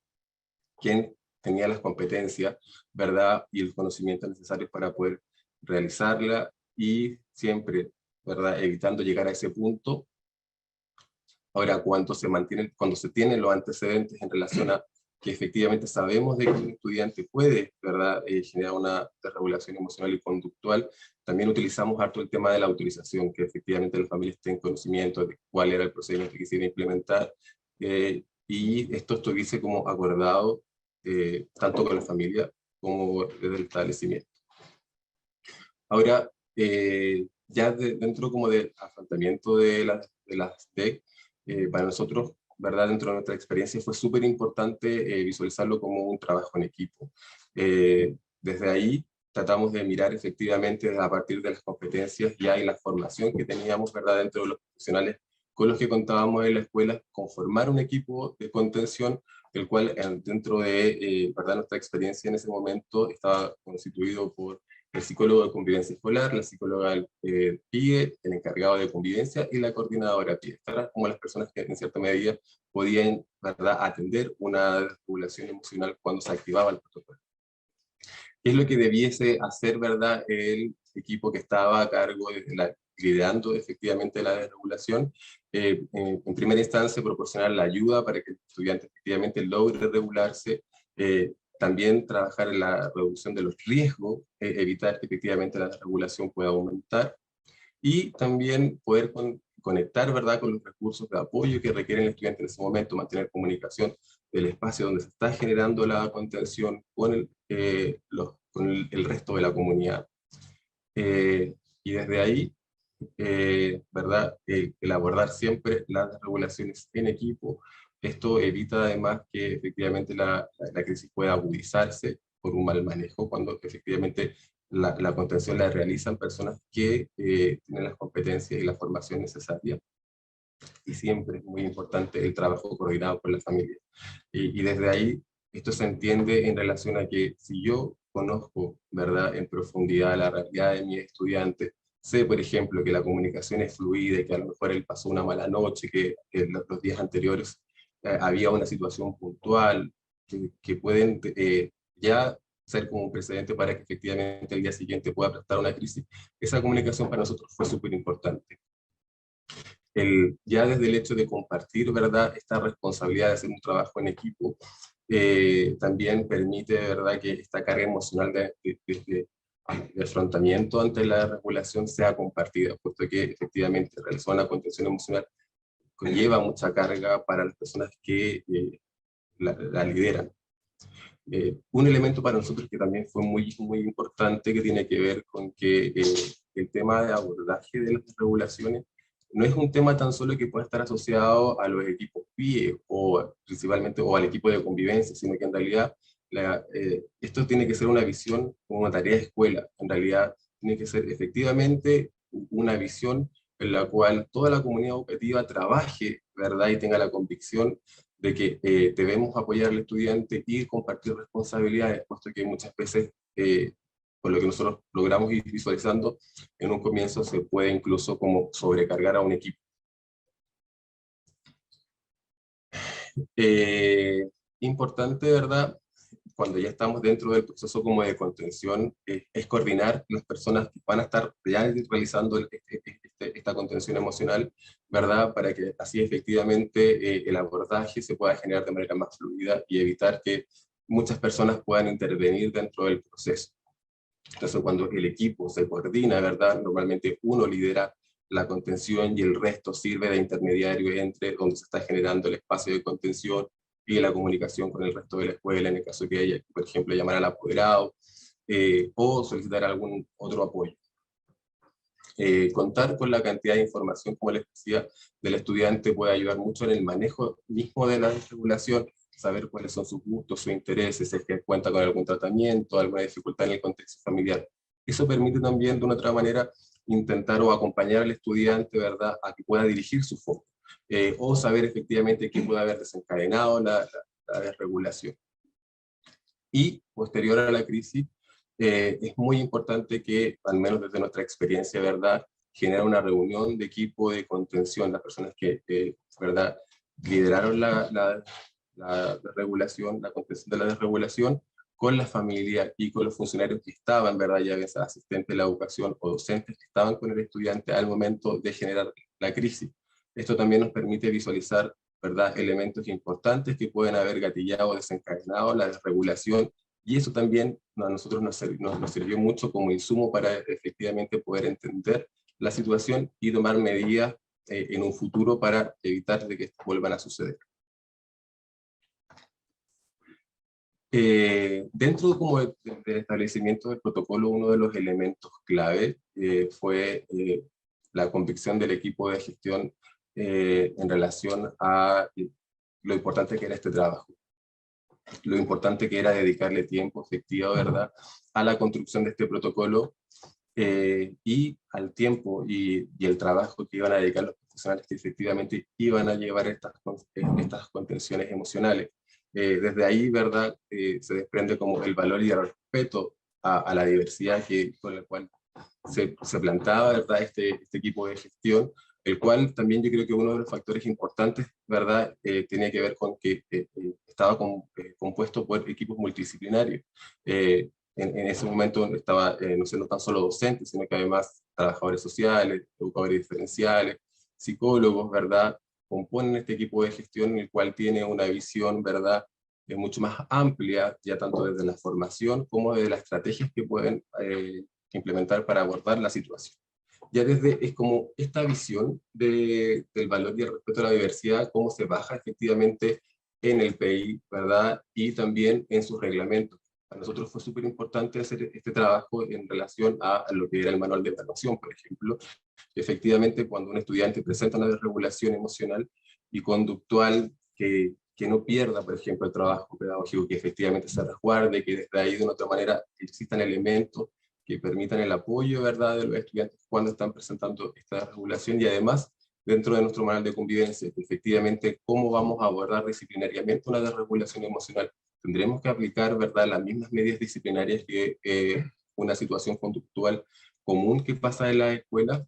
quién tenía las competencias, ¿verdad?, y el conocimiento necesarios para poder realizarla, y siempre, ¿verdad?, evitando llegar a ese punto. Ahora, cuando se tienen los antecedentes en relación a que efectivamente sabemos de que un estudiante puede, ¿verdad?, generar una desregulación emocional y conductual, también utilizamos harto el tema de la autorización, que efectivamente las familias tengan conocimiento de cuál era el procedimiento que quisiera implementar, y esto estuviese como acordado tanto con la familia como desde el establecimiento. Ahora, ya dentro como del afrontamiento de las TEC, para nosotros, ¿verdad?, dentro de nuestra experiencia fue súper importante visualizarlo como un trabajo en equipo. Desde ahí tratamos de mirar efectivamente a partir de las competencias ya y la formación que teníamos, ¿verdad?, dentro de los profesionales con los que contábamos en la escuela, conformar un equipo de contención, el cual dentro de ¿verdad?, nuestra experiencia en ese momento estaba constituido por el psicólogo de convivencia escolar, la psicóloga del PIE, el encargado de convivencia y la coordinadora PIE. Estas eran como las personas que en cierta medida podían, ¿verdad?, atender una desregulación emocional cuando se activaba el protocolo. ¿Qué es lo que debiese hacer, ¿verdad?, el equipo que estaba a cargo de liderando efectivamente la desregulación? En primera instancia, proporcionar la ayuda para que el estudiante efectivamente logre regularse, también trabajar en la reducción de los riesgos, evitar que efectivamente la desregulación pueda aumentar, y también poder conectar, ¿verdad?, con los recursos de apoyo que requiere el estudiante en ese momento, mantener comunicación del espacio donde se está generando la contención con el resto de la comunidad. Y desde ahí, ¿verdad?, el abordar siempre las regulaciones en equipo. Esto evita además que efectivamente la crisis pueda agudizarse por un mal manejo, cuando efectivamente la contención la realizan personas que tienen las competencias y la formación necesaria. Y siempre es muy importante el trabajo coordinado con la familia. Y desde ahí, esto se entiende en relación a que si yo conozco, ¿verdad?, en profundidad la realidad de mis estudiantes, sé, por ejemplo, que la comunicación es fluida, que a lo mejor él pasó una mala noche, que los días anteriores había una situación puntual, que pueden ya ser como un precedente para que efectivamente el día siguiente pueda prestar una crisis. Esa comunicación para nosotros fue súper importante. Ya desde el hecho de compartir, ¿verdad?, esta responsabilidad de hacer un trabajo en equipo, también permite, ¿verdad?, que esta carga emocional de afrontamiento ante la regulación sea compartida, puesto que efectivamente realizar una contención emocional conlleva mucha carga para las personas que la lideran. Un elemento para nosotros que también fue muy, muy importante, que tiene que ver con que el tema de abordaje de las regulaciones no es un tema tan solo que pueda estar asociado a los equipos PIE o principalmente o al equipo de convivencia, sino que en realidad esto tiene que ser una visión como una tarea de escuela. En realidad tiene que ser efectivamente una visión en la cual toda la comunidad educativa trabaje, ¿verdad?, y tenga la convicción de que debemos apoyar al estudiante y compartir responsabilidades, puesto que muchas veces, por lo que nosotros logramos ir visualizando, en un comienzo se puede incluso como sobrecargar a un equipo. Importante, ¿verdad?, cuando ya estamos dentro del proceso como de contención, es coordinar las personas que van a estar ya realizando esta contención emocional, ¿verdad?, para que así efectivamente el abordaje se pueda generar de manera más fluida y evitar que muchas personas puedan intervenir dentro del proceso. Entonces, cuando el equipo se coordina, ¿verdad?, normalmente uno lidera la contención y el resto sirve de intermediario entre donde se está generando el espacio de contención y la comunicación con el resto de la escuela, en el caso que haya, por ejemplo, llamar al apoderado o solicitar algún otro apoyo. Contar con la cantidad de información, como les decía, del estudiante puede ayudar mucho en el manejo mismo de la desregulación, saber cuáles son sus gustos, sus intereses, si es que cuenta con algún tratamiento, alguna dificultad en el contexto familiar. Eso permite también, de una otra manera, intentar o acompañar al estudiante, ¿verdad?, a que pueda dirigir su foco, o saber efectivamente qué puede haber desencadenado la desregulación. Y posterior a la crisis, es muy importante que, al menos desde nuestra experiencia, ¿verdad?, generar una reunión de equipo de contención, las personas que, ¿verdad?, lideraron la regulación, la contención de la desregulación, con la familia y con los funcionarios que estaban, ¿verdad?, ya bien sea asistentes de la educación o docentes que estaban con el estudiante al momento de generar la crisis. Esto también nos permite visualizar, ¿verdad?, elementos importantes que pueden haber gatillado o desencadenado la desregulación, y eso también a nosotros nos sirvió mucho como insumo para efectivamente poder entender la situación y tomar medidas en un futuro para evitar de que vuelvan a suceder. Dentro como del establecimiento del protocolo, uno de los elementos clave fue la convicción del equipo de gestión en relación a lo importante que era este trabajo, lo importante que era dedicarle tiempo efectivo, ¿verdad?, a la construcción de este protocolo y al tiempo y el trabajo que iban a dedicar los profesionales que efectivamente iban a llevar estas contenciones emocionales. Desde ahí, ¿verdad?, se desprende como el valor y el respeto a la diversidad con la cual se plantaba, ¿verdad?, este equipo de gestión, el cual también yo creo que uno de los factores importantes, ¿verdad?, tenía que ver con que estaba compuesto por equipos multidisciplinarios. En ese momento estaba no tan solo docentes, sino que además trabajadores sociales, educadores diferenciales, psicólogos, ¿verdad?, componen este equipo de gestión, en el cual tiene una visión, ¿verdad?, mucho más amplia, ya tanto desde la formación como desde las estrategias que pueden implementar para abordar la situación. Ya es como esta visión del valor y el respeto a la diversidad, cómo se baja efectivamente en el PI, ¿verdad?, y también en sus reglamentos. Para nosotros fue súper importante hacer este trabajo en relación a lo que era el manual de evaluación, por ejemplo. Efectivamente, cuando un estudiante presenta una desregulación emocional y conductual, que no pierda, por ejemplo, el trabajo pedagógico, que efectivamente se resguarde, que desde ahí de una otra manera existan elementos que permitan el apoyo, ¿verdad?, de los estudiantes cuando están presentando esta regulación, y además dentro de nuestro manual de convivencia, que efectivamente cómo vamos a abordar disciplinariamente una desregulación emocional, tendremos que aplicar, ¿verdad?, las mismas medidas disciplinarias que una situación conductual común que pasa en la escuela.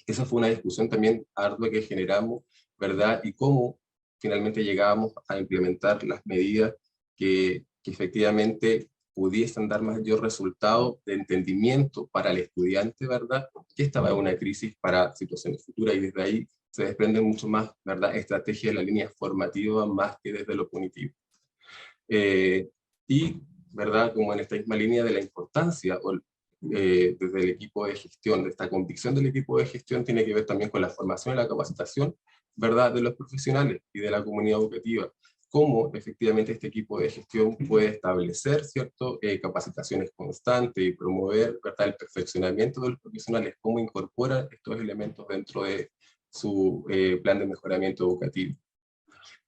Esa fue una discusión también ardua que generamos, ¿verdad? Y cómo finalmente llegábamos a implementar las medidas que efectivamente pudiesen dar mayor resultado de entendimiento para el estudiante, ¿verdad? Que estaba en una crisis para situaciones futuras, y desde ahí se desprende mucho más, ¿verdad?, estrategia de la línea formativa más que desde lo punitivo. Y, ¿verdad?, como en esta misma línea de la importancia, desde el equipo de gestión, de esta convicción del equipo de gestión, tiene que ver también con la formación y la capacitación, ¿verdad?, de los profesionales y de la comunidad educativa. Cómo efectivamente este equipo de gestión puede establecer, ¿cierto?, capacitaciones constantes y promover, ¿verdad?, el perfeccionamiento de los profesionales, cómo incorpora estos elementos dentro de su plan de mejoramiento educativo.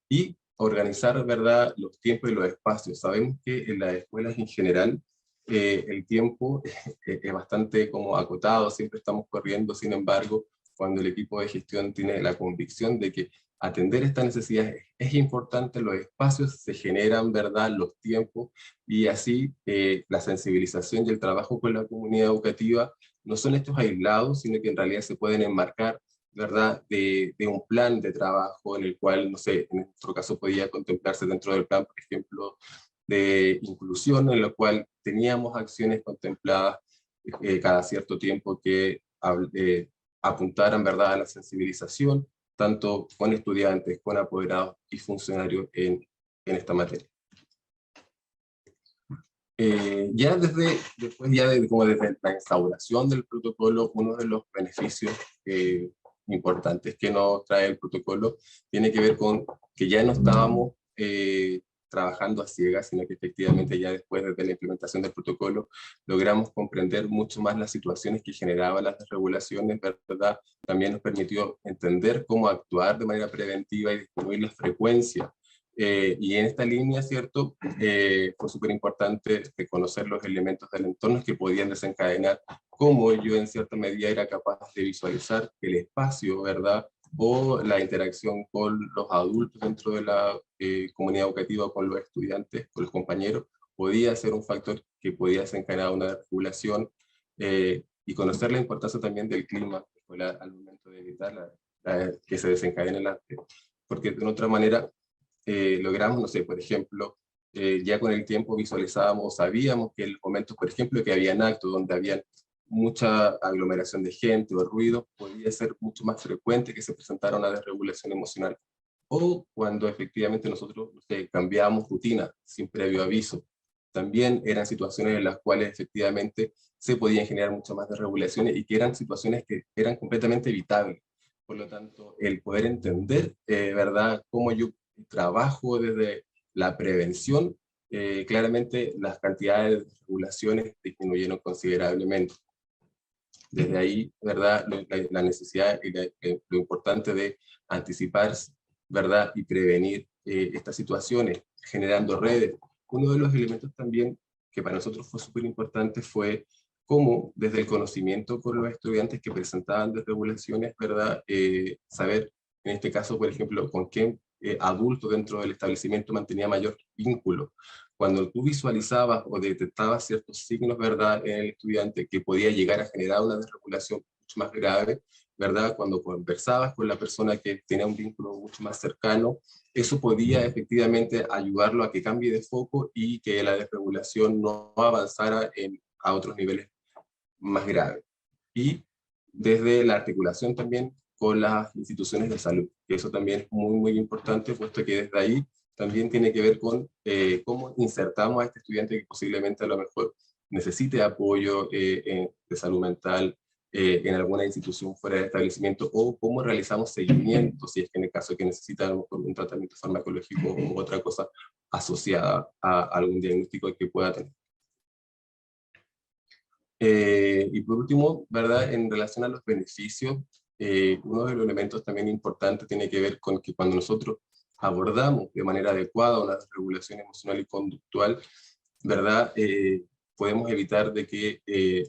Y organizar, ¿verdad?, los tiempos y los espacios. Sabemos que en las escuelas en general el tiempo es bastante como acotado, siempre estamos corriendo. Sin embargo, cuando el equipo de gestión tiene la convicción de que atender estas necesidades es importante, los espacios se generan, ¿verdad?, los tiempos, y así la sensibilización y el trabajo con la comunidad educativa no son estos aislados, sino que en realidad se pueden enmarcar, ¿verdad?, de un plan de trabajo en el cual, no sé, en nuestro caso podía contemplarse dentro del plan, por ejemplo, de inclusión, en lo cual teníamos acciones contempladas cada cierto tiempo que apuntaran, ¿verdad?, a la sensibilización, tanto con estudiantes, con apoderados y funcionarios en esta materia. Ya después como desde la instauración del protocolo, uno de los beneficios importantes que nos trae el protocolo tiene que ver con que ya no estábamos trabajando a ciegas, sino que efectivamente ya después de la implementación del protocolo logramos comprender mucho más las situaciones que generaban las desregulaciones, ¿verdad? También nos permitió entender cómo actuar de manera preventiva y disminuir la frecuencia. Y en esta línea, ¿cierto? Fue súper importante reconocer los elementos del entorno que podían desencadenar, cómo yo en cierta medida era capaz de visualizar el espacio, ¿verdad?, o la interacción con los adultos dentro de la comunidad educativa, con los estudiantes, con los compañeros, podía ser un factor que podía desencadenar una regulación, y conocer la importancia también del clima escolar al momento de evitar que se desencadene porque de otra manera logramos, no sé, por ejemplo, ya con el tiempo visualizábamos, sabíamos que el momento, por ejemplo, que habían actos donde habían mucha aglomeración de gente o ruido, podía ser mucho más frecuente que se presentara una desregulación emocional. O cuando efectivamente nosotros cambiábamos rutina sin previo aviso, también eran situaciones en las cuales efectivamente se podían generar muchas más desregulaciones y que eran situaciones que eran completamente evitables. Por lo tanto, el poder entender, ¿verdad?, cómo yo trabajo desde la prevención, claramente las cantidades de regulaciones disminuyeron considerablemente. Desde ahí, ¿verdad?, la necesidad y lo importante de anticipar, ¿verdad?, y prevenir estas situaciones, generando redes. Uno de los elementos también que para nosotros fue súper importante fue cómo, desde el conocimiento con los estudiantes que presentaban desregulaciones, ¿verdad?, saber, en este caso, por ejemplo, con qué adulto dentro del establecimiento mantenía mayor vínculo. Cuando tú visualizabas o detectabas ciertos signos, ¿verdad?, en el estudiante que podía llegar a generar una desregulación mucho más grave, ¿verdad?, cuando conversabas con la persona que tenía un vínculo mucho más cercano, eso podía efectivamente ayudarlo a que cambie de foco y que la desregulación no avanzara a otros niveles más graves. Y desde la articulación también con las instituciones de salud, que eso también es muy, muy importante, puesto que desde ahí también tiene que ver con cómo insertamos a este estudiante que posiblemente a lo mejor necesite apoyo de salud mental en alguna institución fuera del establecimiento, o cómo realizamos seguimiento, si es que en el caso que necesita a lo mejor un tratamiento farmacológico u otra cosa asociada a algún diagnóstico que pueda tener. Y por último, ¿verdad?, en relación a los beneficios, uno de los elementos también importantes tiene que ver con que cuando nosotros abordamos de manera adecuada una desregulación emocional y conductual, ¿verdad?, podemos evitar de que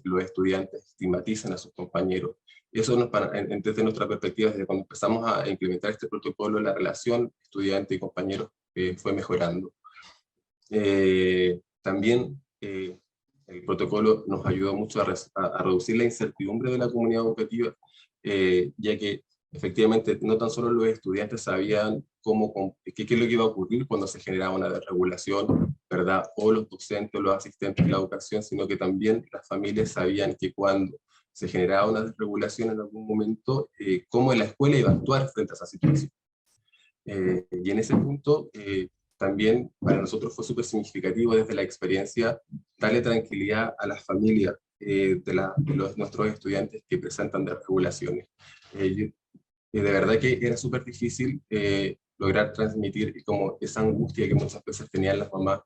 los estudiantes estigmaticen a sus compañeros. Eso desde nuestra perspectiva, desde cuando empezamos a implementar este protocolo, la relación estudiante y compañero fue mejorando. También el protocolo nos ayudó mucho a reducir la incertidumbre de la comunidad educativa, ya que efectivamente no tan solo los estudiantes sabían qué es lo que iba a ocurrir cuando se generaba una desregulación, ¿verdad? O los docentes o los asistentes de la educación, sino que también las familias sabían que cuando se generaba una desregulación en algún momento, cómo la escuela iba a actuar frente a esa situación. Y en ese punto, también para nosotros fue súper significativo desde la experiencia darle tranquilidad a las familias nuestros estudiantes que presentan desregulaciones. De verdad que era súper difícil lograr transmitir como esa angustia que muchas veces tenían las mamás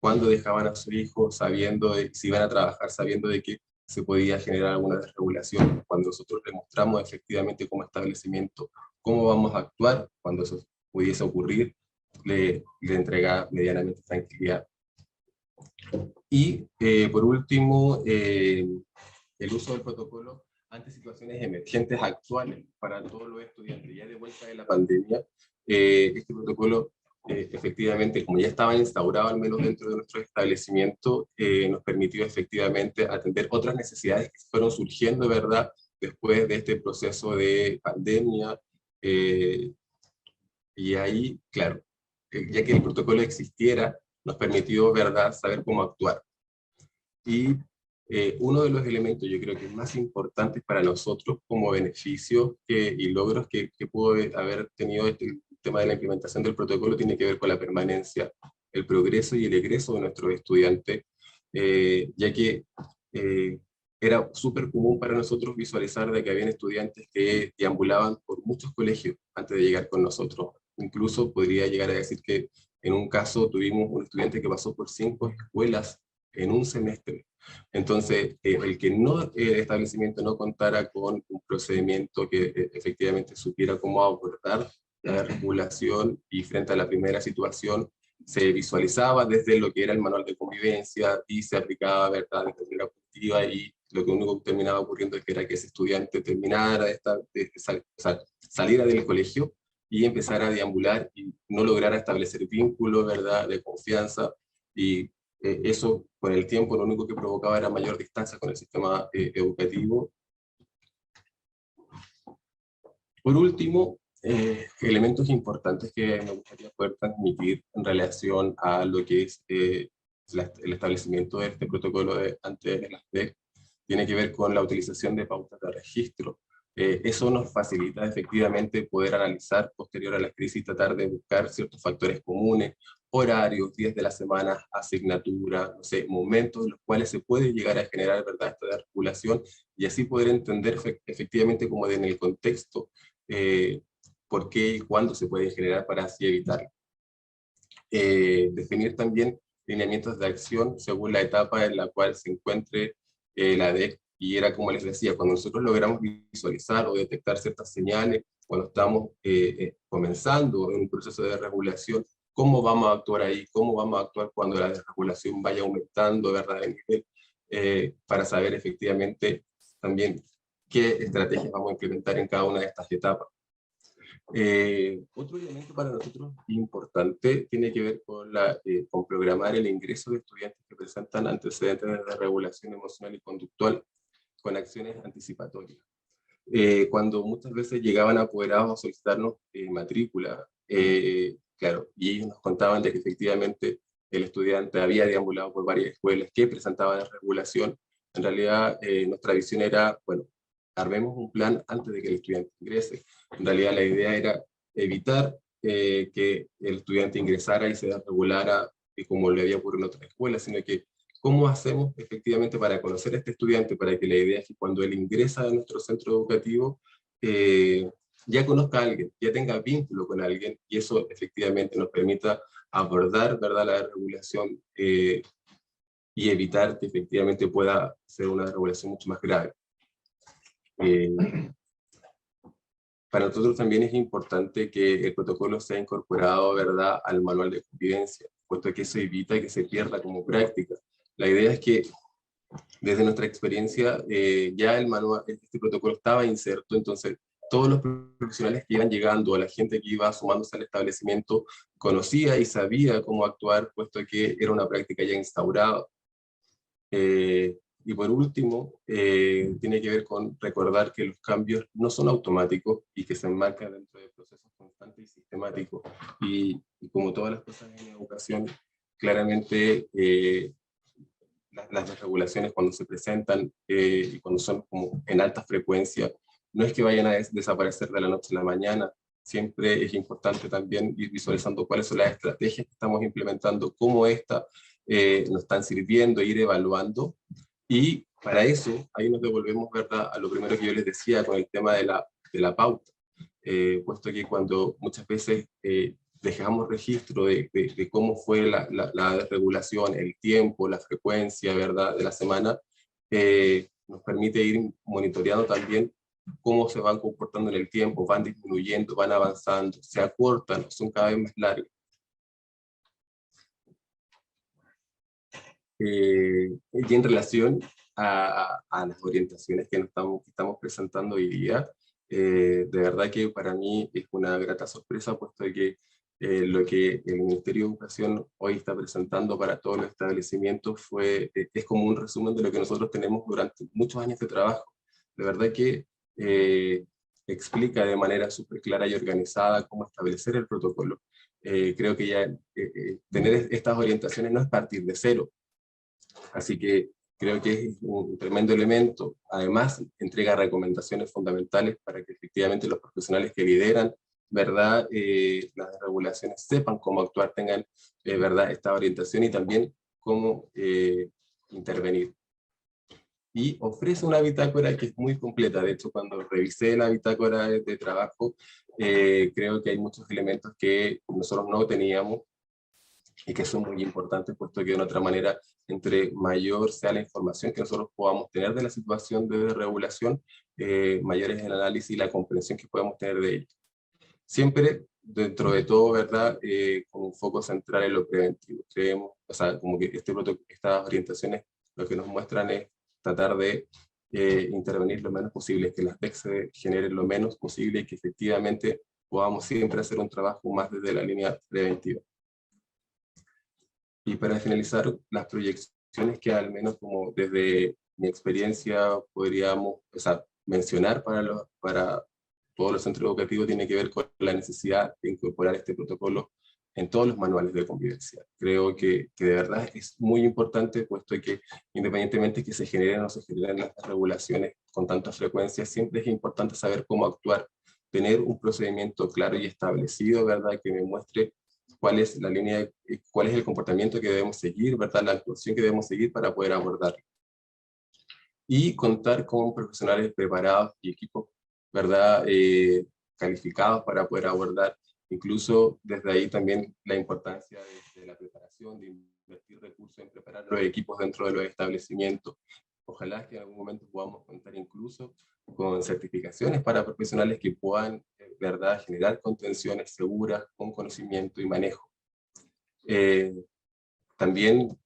cuando dejaban a su hijo sabiendo si iban a trabajar, sabiendo de que se podía generar alguna desregulación. Cuando nosotros le mostramos efectivamente como establecimiento cómo vamos a actuar cuando eso pudiese ocurrir, le entrega medianamente tranquilidad. Y por último, el uso del protocolo ante situaciones emergentes actuales para todos los estudiantes. Ya de vuelta de la pandemia, este protocolo efectivamente, como ya estaba instaurado al menos dentro de nuestro establecimiento, nos permitió efectivamente atender otras necesidades que fueron surgiendo, ¿verdad?, después de este proceso de pandemia. Y ahí, claro, ya que el protocolo existiera, nos permitió, ¿verdad?, saber cómo actuar. Y uno de los elementos, yo creo que más importantes para nosotros como beneficios y logros que pudo haber tenido el tema de la implementación del protocolo tiene que ver con la permanencia, el progreso y el egreso de nuestros estudiantes, ya que era súper común para nosotros visualizar de que habían estudiantes que deambulaban por muchos colegios antes de llegar con nosotros. Incluso podría llegar a decir que en un caso tuvimos un estudiante que pasó por 5 escuelas en un semestre. Entonces, el que el establecimiento no contara con un procedimiento que efectivamente supiera cómo abordar la regulación y frente a la primera situación, se visualizaba desde lo que era el manual de convivencia y se aplicaba, ¿verdad?, de manera positiva, y lo que único que terminaba ocurriendo era que ese estudiante terminara saliera del colegio y empezara a deambular y no lograra establecer vínculos, ¿verdad?, de confianza, y eso con el tiempo lo único que provocaba era mayor distancia con el sistema educativo. Por último, elementos importantes que me gustaría poder transmitir en relación a lo que es el establecimiento de este protocolo ante las DEC, tiene que ver con la utilización de pautas de registro. Eso nos facilita efectivamente poder analizar posterior a la crisis y tratar de buscar ciertos factores comunes, horarios, días de la semana, asignaturas, no sé, momentos en los cuales se puede llegar a generar, ¿verdad?, esta regulación, y así poder entender efectivamente como en el contexto por qué y cuándo se puede generar para así evitarlo. Definir también lineamientos de acción según la etapa en la cual se encuentre la DEC, y era como les decía, cuando nosotros logramos visualizar o detectar ciertas señales, cuando estamos comenzando en un proceso de regulación, cómo vamos a actuar ahí, cómo vamos a actuar cuando la desregulación vaya aumentando, ¿verdad?, de nivel, para saber efectivamente también qué estrategias vamos a implementar en cada una de estas etapas. Otro elemento para nosotros importante tiene que ver con programar el ingreso de estudiantes que presentan antecedentes de regulación emocional y conductual con acciones anticipatorias. Cuando muchas veces llegaban apoderados a solicitarnos matrícula, claro, y ellos nos contaban de que efectivamente el estudiante había deambulado por varias escuelas que presentaban regulación, en realidad nuestra visión era, bueno, armemos un plan antes de que el estudiante ingrese. En realidad la idea era evitar que el estudiante ingresara y se desregulara como le había ocurrido en otras escuelas, sino que cómo hacemos efectivamente para conocer a este estudiante, para que la idea es que cuando él ingresa a nuestro centro educativo ya conozca a alguien, ya tenga vínculo con alguien, y eso efectivamente nos permita abordar, ¿verdad?, la regulación y evitar que efectivamente pueda ser una regulación mucho más grave. Para nosotros también es importante que el protocolo sea incorporado, ¿verdad?, al manual de convivencia, puesto que eso evita que se pierda como práctica. La idea es que, desde nuestra experiencia, ya el manual, este protocolo estaba inserto, entonces todos los profesionales que iban llegando, la gente que iba sumándose al establecimiento, conocía y sabía cómo actuar, puesto que era una práctica ya instaurada. Y por último, tiene que ver con recordar que los cambios no son automáticos y que se enmarcan dentro de procesos constantes y sistemáticos. Y como todas las cosas en educación, claramente las desregulaciones cuando se presentan y cuando son como en alta frecuencia, no es que vayan a desaparecer de la noche a la mañana. Siempre es importante también ir visualizando cuáles son las estrategias que estamos implementando, cómo estas nos están sirviendo, ir evaluando. Y para eso, ahí nos devolvemos, ¿verdad?, a lo primero que yo les decía con el tema de la pauta, puesto que cuando muchas veces dejamos registro de cómo fue la desregulación, el tiempo, la frecuencia, ¿verdad?, de la semana, nos permite ir monitoreando también cómo se van comportando en el tiempo, van disminuyendo, van avanzando, se acortan, son cada vez más largas. Y en relación a las orientaciones que estamos presentando hoy día, de verdad que para mí es una grata sorpresa, puesto que lo que el Ministerio de Educación hoy está presentando para todos los establecimientos es como un resumen de lo que nosotros tenemos durante muchos años de trabajo. De verdad que explica de manera súper clara y organizada cómo establecer el protocolo. Creo que ya tener estas orientaciones no es partir de cero. Así que creo que es un tremendo elemento. Además, entrega recomendaciones fundamentales para que efectivamente los profesionales que lideran, ¿verdad?, las regulaciones sepan cómo actuar, tengan, ¿verdad?, esta orientación y también cómo intervenir. Y ofrece una bitácora que es muy completa. De hecho, cuando revisé la bitácora de trabajo, creo que hay muchos elementos que nosotros no teníamos y que son muy importantes, puesto que de una otra manera, entre mayor sea la información que nosotros podamos tener de la situación de regulación, mayor es el análisis y la comprensión que podemos tener de ello. Siempre, dentro de todo, ¿verdad?, con un foco central en lo preventivo. Creemos, o sea, como que estas orientaciones lo que nos muestran es tratar de intervenir lo menos posible, que las TEC se generen lo menos posible y que efectivamente podamos siempre hacer un trabajo más desde la línea preventiva. Y para finalizar, las proyecciones que al menos como desde mi experiencia podríamos, o sea, mencionar para todos los centros educativos tiene que ver con la necesidad de incorporar este protocolo en todos los manuales de convivencia. Creo que de verdad es muy importante, puesto que independientemente de que se generen o no se generen las regulaciones con tanta frecuencia, siempre es importante saber cómo actuar, tener un procedimiento claro y establecido, ¿verdad?, que me muestre cuál es la línea, cuál es el comportamiento que debemos seguir, ¿verdad?, la actuación que debemos seguir para poder abordarlo. Y contar con profesionales preparados y equipos, ¿verdad?, calificados para poder abordar. Incluso desde ahí también la importancia de la preparación, de invertir recursos en preparar los equipos dentro de los establecimientos. Ojalá que en algún momento podamos contar incluso con certificaciones para profesionales que puedan, ¿verdad?, generar contenciones seguras con conocimiento y manejo. También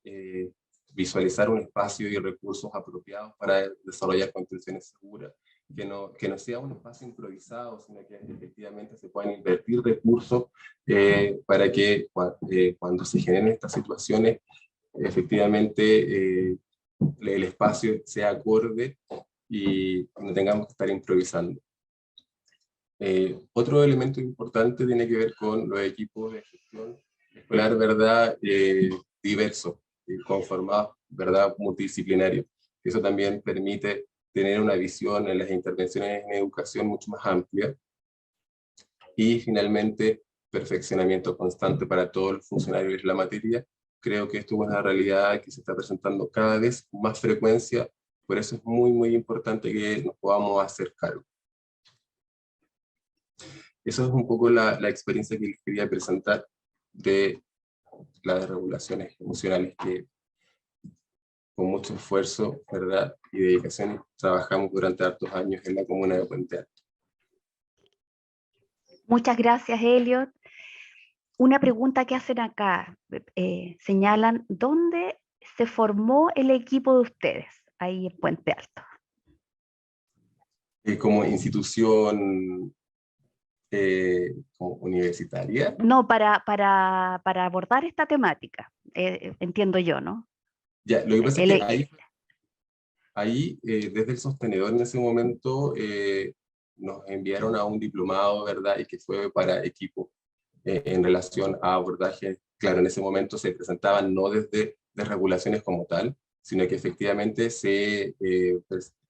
visualizar un espacio y recursos apropiados para desarrollar contenciones seguras, que no sea un espacio improvisado, sino que efectivamente se puedan invertir recursos para que cuando se generen estas situaciones, efectivamente el espacio sea acorde y no tengamos que estar improvisando. Otro elemento importante tiene que ver con los equipos de gestión escolar, ¿verdad?, diversos, conformados, ¿verdad?, multidisciplinarios. Eso también permite tener una visión en las intervenciones en educación mucho más amplia. Y finalmente, perfeccionamiento constante para todos los funcionarios de la materia. Creo que esto es una realidad que se está presentando cada vez con más frecuencia, por eso es muy, muy importante que nos podamos hacer cargo. Eso es un poco la experiencia que les quería presentar de las regulaciones emocionales que con mucho esfuerzo, ¿verdad?, y dedicación trabajamos durante hartos años en la comuna de Puente Alto. Muchas gracias, Elliot. Una pregunta que hacen acá, señalan, ¿dónde se formó el equipo de ustedes? Ahí en Puente Alto. Como institución como universitaria. No, para abordar esta temática, entiendo yo, ¿no? Ya, lo que pasa es que ahí desde el sostenedor en ese momento nos enviaron a un diplomado, ¿verdad? Y que fue para equipo en relación a abordaje. Claro, en ese momento se presentaban no desde regulaciones como tal, sino que efectivamente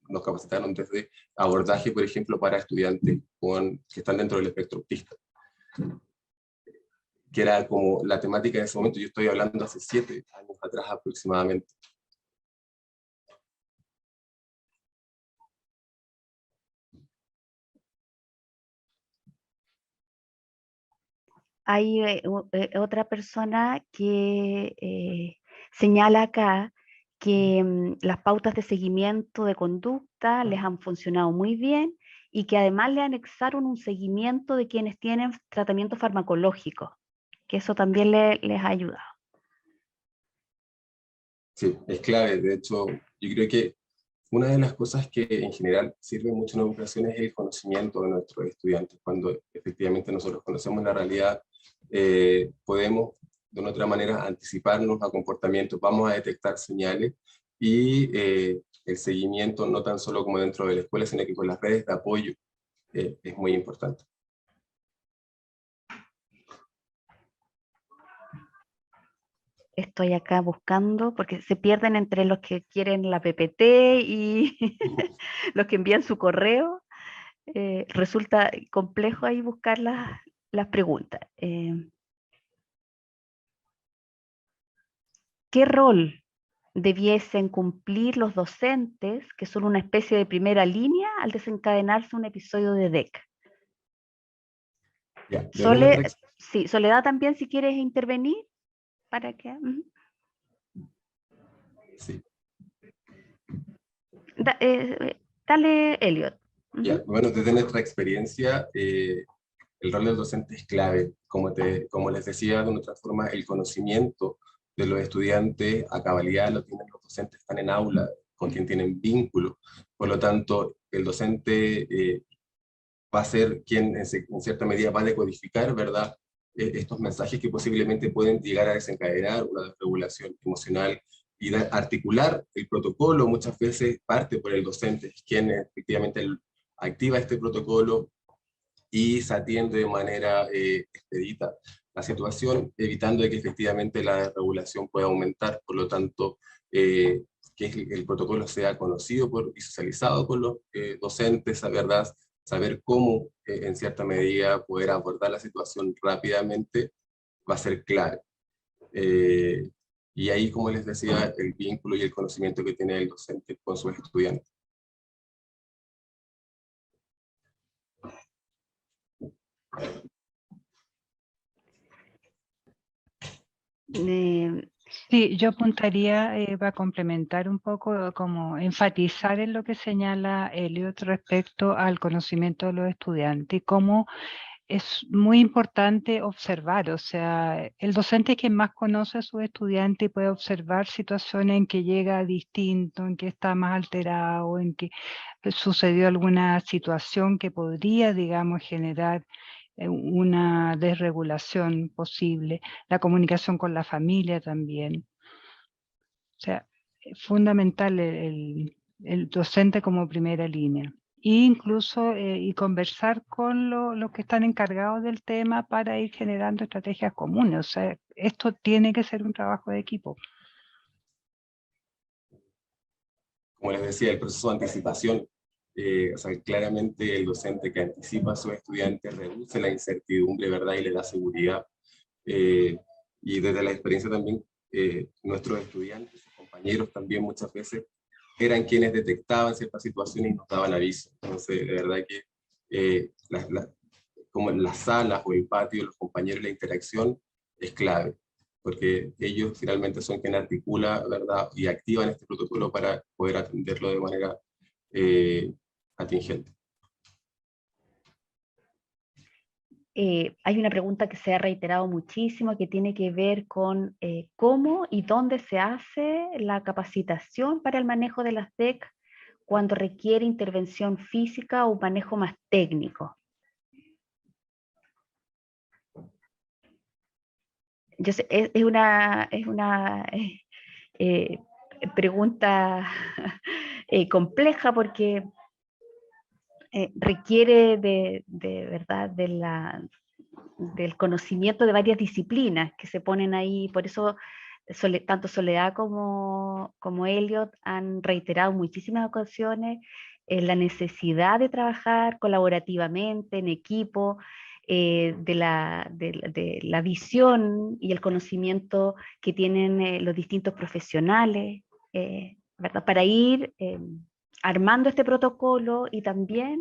nos capacitaron desde abordaje, por ejemplo, para estudiantes que están dentro del espectro autista, que era como la temática de ese momento. Yo estoy hablando hace 7 años atrás aproximadamente. Hay otra persona que señala acá que las pautas de seguimiento de conducta les han funcionado muy bien y que además le anexaron un seguimiento de quienes tienen tratamiento farmacológico, que eso también les ha ayudado. Sí, es clave. De hecho, yo creo que una de las cosas que en general sirve mucho en educación es el conocimiento de nuestros estudiantes. Cuando efectivamente nosotros conocemos la realidad, podemos de una otra manera anticiparnos a comportamientos, vamos a detectar señales y el seguimiento no tan solo como dentro de la escuela, sino que con las redes de apoyo es muy importante. Estoy acá buscando, porque se pierden entre los que quieren la PPT y los que envían su correo. Resulta complejo ahí buscar las preguntas. ¿Qué rol debiesen cumplir los docentes, que son una especie de primera línea, al desencadenarse un episodio de DEC? Ya, sí, Soledad, también, si quieres intervenir, para que... Sí. Dale, Elliot. Ya, bueno, desde nuestra experiencia, el rol del docente es clave. Como les decía, de otra forma, el conocimiento de los estudiantes a cabalidad lo tienen los docentes, están en aula, con quien tienen vínculo. Por lo tanto, el docente va a ser quien en cierta medida va a decodificar, ¿verdad?, estos mensajes que posiblemente pueden llegar a desencadenar una desregulación emocional y articular el protocolo. Muchas veces parte por el docente, quien efectivamente activa este protocolo y se atiende de manera expedita la situación, evitando de que efectivamente la desregulación pueda aumentar. Por lo tanto, que el protocolo sea conocido y socializado por los docentes, ¿verdad?, saber cómo, en cierta medida, poder abordar la situación rápidamente va a ser clave. Y ahí, como les decía, el vínculo y el conocimiento que tiene el docente con sus estudiantes. Sí, yo apuntaría para complementar un poco, como enfatizar en lo que señala Elliot respecto al conocimiento de los estudiantes y cómo es muy importante observar. O sea, el docente es quien más conoce a sus estudiantes y puede observar situaciones en que llega distinto, en que está más alterado, en que sucedió alguna situación que podría, digamos, generar una desregulación posible, la comunicación con la familia también. O sea, es fundamental el docente como primera línea. E incluso y conversar con los que están encargados del tema para ir generando estrategias comunes. O sea, esto tiene que ser un trabajo de equipo. Como les decía, el proceso de anticipación, o sea, claramente el docente que anticipa a sus estudiantes reduce la incertidumbre, ¿verdad?, y le da seguridad. Y desde la experiencia también, nuestros estudiantes, sus compañeros también muchas veces eran quienes detectaban ciertas situaciones y nos daban aviso. Entonces, de verdad que como en las salas o el patio, los compañeros, la interacción es clave, porque ellos finalmente son quienes articulan, ¿verdad?, y activan este protocolo para poder atenderlo de manera atingente. Hay una pregunta que se ha reiterado muchísimo que tiene que ver con cómo y dónde se hace la capacitación para el manejo de las DEC cuando requiere intervención física o un manejo más técnico. Yo sé, es una pregunta compleja porque requiere de verdad del conocimiento de varias disciplinas que se ponen ahí. Por eso tanto Soledad como Elliot han reiterado en muchísimas ocasiones la necesidad de trabajar colaborativamente, en equipo, de la visión y el conocimiento que tienen los distintos profesionales, ¿verdad? Para ir armando este protocolo y también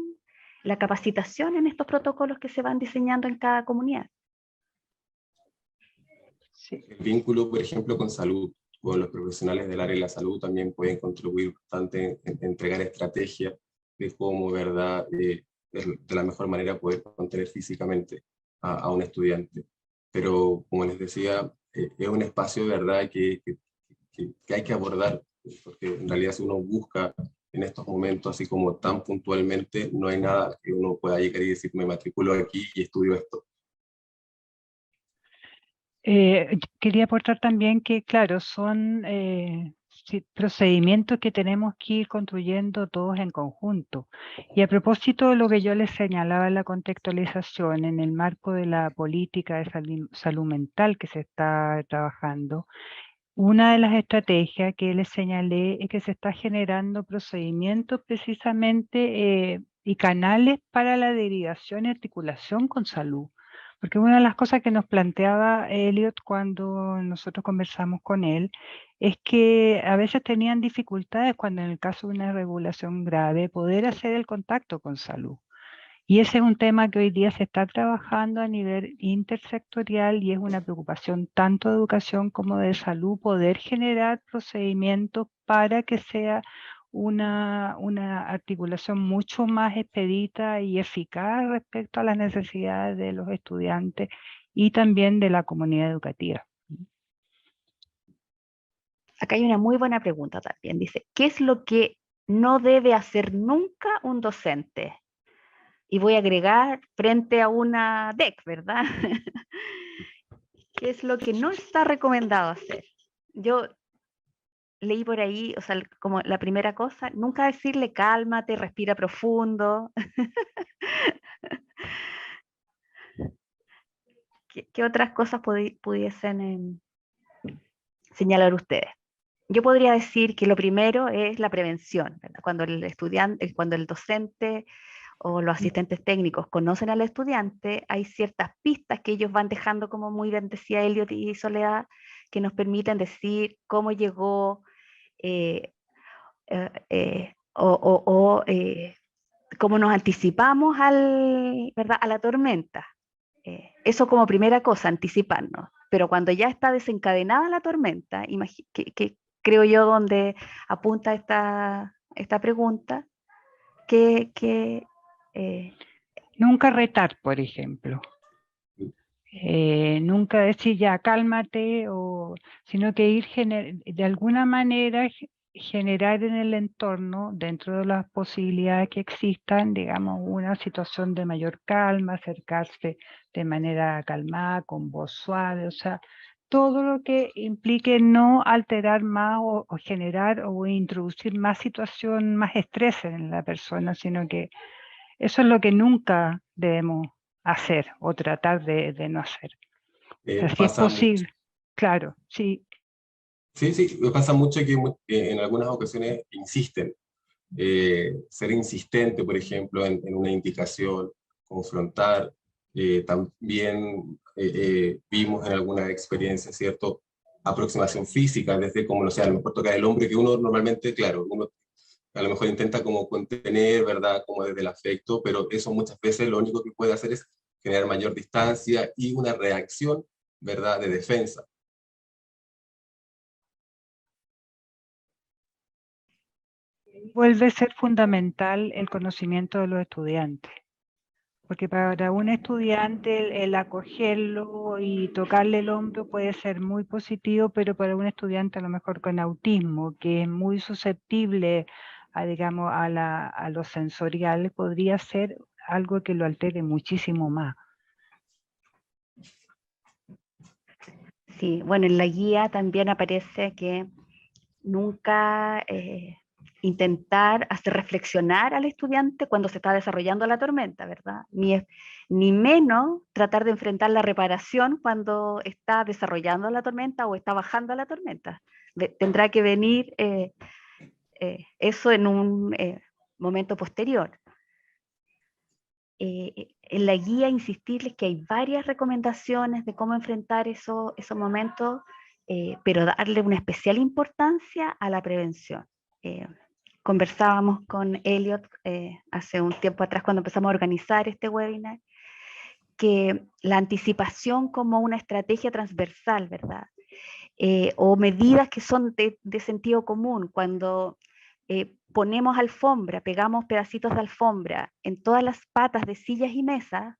la capacitación en estos protocolos que se van diseñando en cada comunidad. Sí. El vínculo, por ejemplo, con salud, con los profesionales del área de la salud también pueden contribuir bastante en entregar estrategias de cómo, ¿verdad?, de la mejor manera poder contener físicamente a un estudiante. Pero, como les decía, es un espacio, ¿verdad?, que hay que abordar, porque en realidad si uno busca en estos momentos, así como tan puntualmente, no hay nada que uno pueda llegar y decir, me matriculo aquí y estudio esto. Quería aportar también que, claro, son procedimientos que tenemos que ir construyendo todos en conjunto. Y a propósito de lo que yo les señalaba en la contextualización, en el marco de la política de salud mental que se está trabajando, una de las estrategias que les señalé es que se está generando procedimientos precisamente y canales para la derivación y articulación con salud. Porque una de las cosas que nos planteaba Elliot cuando nosotros conversamos con él es que a veces tenían dificultades cuando en el caso de una regulación grave poder hacer el contacto con salud. Y ese es un tema que hoy día se está trabajando a nivel intersectorial y es una preocupación tanto de educación como de salud poder generar procedimientos para que sea una articulación mucho más expedita y eficaz respecto a las necesidades de los estudiantes y también de la comunidad educativa. Acá hay una muy buena pregunta también. Dice, ¿qué es lo que no debe hacer nunca un docente? Y voy a agregar frente a una DEC, ¿verdad? ¿Qué es lo que no está recomendado hacer? Yo leí por ahí, o sea, como la primera cosa, nunca decirle cálmate, respira profundo. ¿Qué otras cosas pudiesen señalar ustedes? Yo podría decir que lo primero es la prevención, ¿verdad? Cuando el estudiante, cuando el docente o los asistentes técnicos conocen al estudiante, hay ciertas pistas que ellos van dejando, como muy bien decía Elliot y Soledad, que nos permiten decir cómo llegó cómo nos anticipamos ¿verdad?, a la tormenta. Eso como primera cosa, anticiparnos. Pero cuando ya está desencadenada la tormenta, que creo yo donde apunta esta pregunta, Nunca retar, por ejemplo. Nunca decir ya cálmate, sino que ir de alguna manera generar en el entorno, dentro de las posibilidades que existan, digamos, una situación de mayor calma, acercarse de manera calmada, con voz suave, o sea, todo lo que implique no alterar más o generar o introducir más situación, más estrés en la persona, sino que eso es lo que nunca debemos hacer o tratar de no hacer. O sea, si es posible, claro, sí. Sí, me pasa mucho que en algunas ocasiones insisten. Ser insistente, por ejemplo, en una indicación, confrontar. También vimos en algunas experiencias, ¿cierto?, aproximación física, desde como, no sé, a lo mejor tocar el hombro, que uno normalmente, claro, uno a lo mejor intenta como contener, ¿verdad?, como desde el afecto, pero eso muchas veces lo único que puede hacer es generar mayor distancia y una reacción, ¿verdad?, de defensa. Vuelve a ser fundamental el conocimiento de los estudiantes, porque para un estudiante el acogerlo y tocarle el hombro puede ser muy positivo, pero para un estudiante a lo mejor con autismo, que es muy susceptible digamos, a lo sensorial, podría ser algo que lo altere muchísimo más. Sí, bueno, en la guía también aparece que nunca intentar hacer reflexionar al estudiante cuando se está desarrollando la tormenta, ¿verdad? Ni menos tratar de enfrentar la reparación cuando está desarrollando la tormenta o está bajando la tormenta. Tendrá que venir eso en un momento posterior. En la guía insistirles que hay varias recomendaciones de cómo enfrentar esos momentos, pero darle una especial importancia a la prevención. Conversábamos con Elliot hace un tiempo atrás cuando empezamos a organizar este webinar, que la anticipación como una estrategia transversal, ¿verdad? O medidas que son de sentido común, cuando ponemos alfombra, pegamos pedacitos de alfombra en todas las patas de sillas y mesas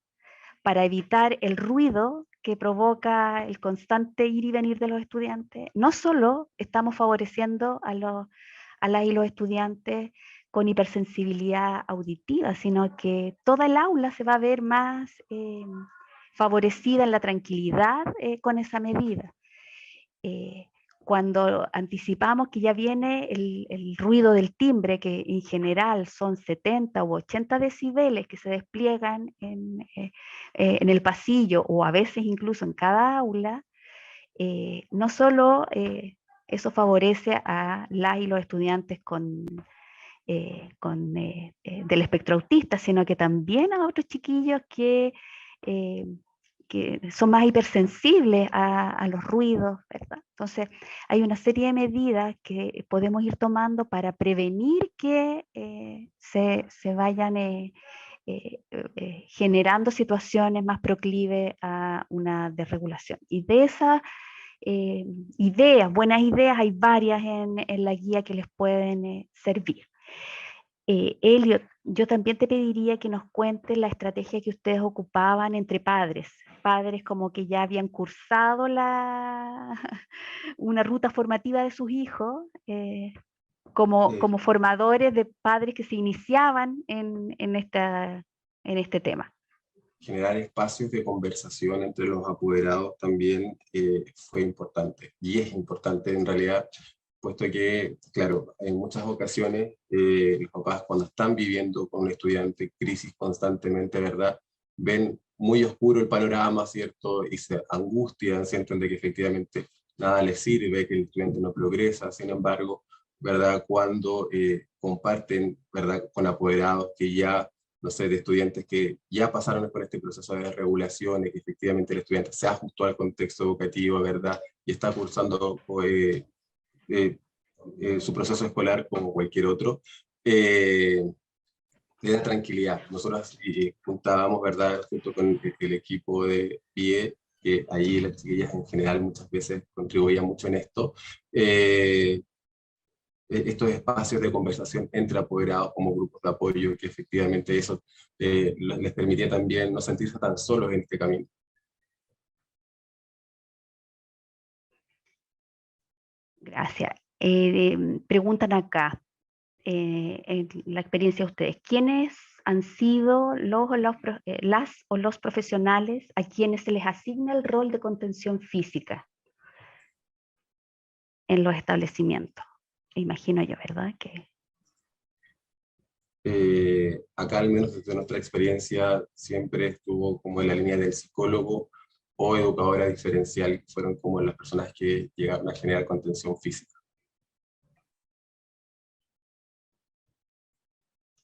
para evitar el ruido que provoca el constante ir y venir de los estudiantes. No solo estamos favoreciendo a las y los estudiantes con hipersensibilidad auditiva, sino que toda el aula se va a ver más favorecida en la tranquilidad con esa medida. Cuando anticipamos que ya viene el ruido del timbre, que en general son 70 u 80 decibeles que se despliegan en el pasillo o a veces incluso en cada aula, no solo eso favorece a las y los estudiantes del espectro autista, sino que también a otros chiquillos que son más hipersensibles a los ruidos, ¿verdad? Entonces, hay una serie de medidas que podemos ir tomando para prevenir que se vayan generando situaciones más proclives a una desregulación. Y de esas buenas ideas, hay varias en la guía que les pueden servir. Elliot, yo también te pediría que nos cuentes la estrategia que ustedes ocupaban entre padres como que ya habían cursado una ruta formativa de sus hijos, como formadores de padres que se iniciaban en este tema. Generar espacios de conversación entre los apoderados también fue importante, y es importante en realidad, puesto que, claro, en muchas ocasiones los papás cuando están viviendo con un estudiante crisis constantemente, ¿verdad?, ven muy oscuro el panorama, ¿cierto?, y se angustian, sienten de que efectivamente nada les sirve, que el estudiante no progresa. Sin embargo, ¿verdad?, cuando comparten, ¿verdad?, con apoderados que ya, no sé, de estudiantes que ya pasaron por este proceso de regulación y que efectivamente el estudiante se ajustó al contexto educativo, ¿verdad?, y está cursando su proceso escolar como cualquier otro, le da tranquilidad. Nosotros juntábamos, ¿verdad?, junto con el equipo de PIE, que ahí las chiquillas en general muchas veces contribuían mucho en esto, estos espacios de conversación entre apoderados como grupos de apoyo, que efectivamente eso les permitía también no sentirse tan solos en este camino. Gracias. Preguntan acá, en la experiencia de ustedes, ¿quiénes han sido las o los profesionales a quienes se les asigna el rol de contención física en los establecimientos? Imagino yo, ¿verdad? Acá, al menos desde nuestra experiencia, siempre estuvo como en la línea del psicólogo o educadora diferencial, que fueron como las personas que llegaron a generar contención física.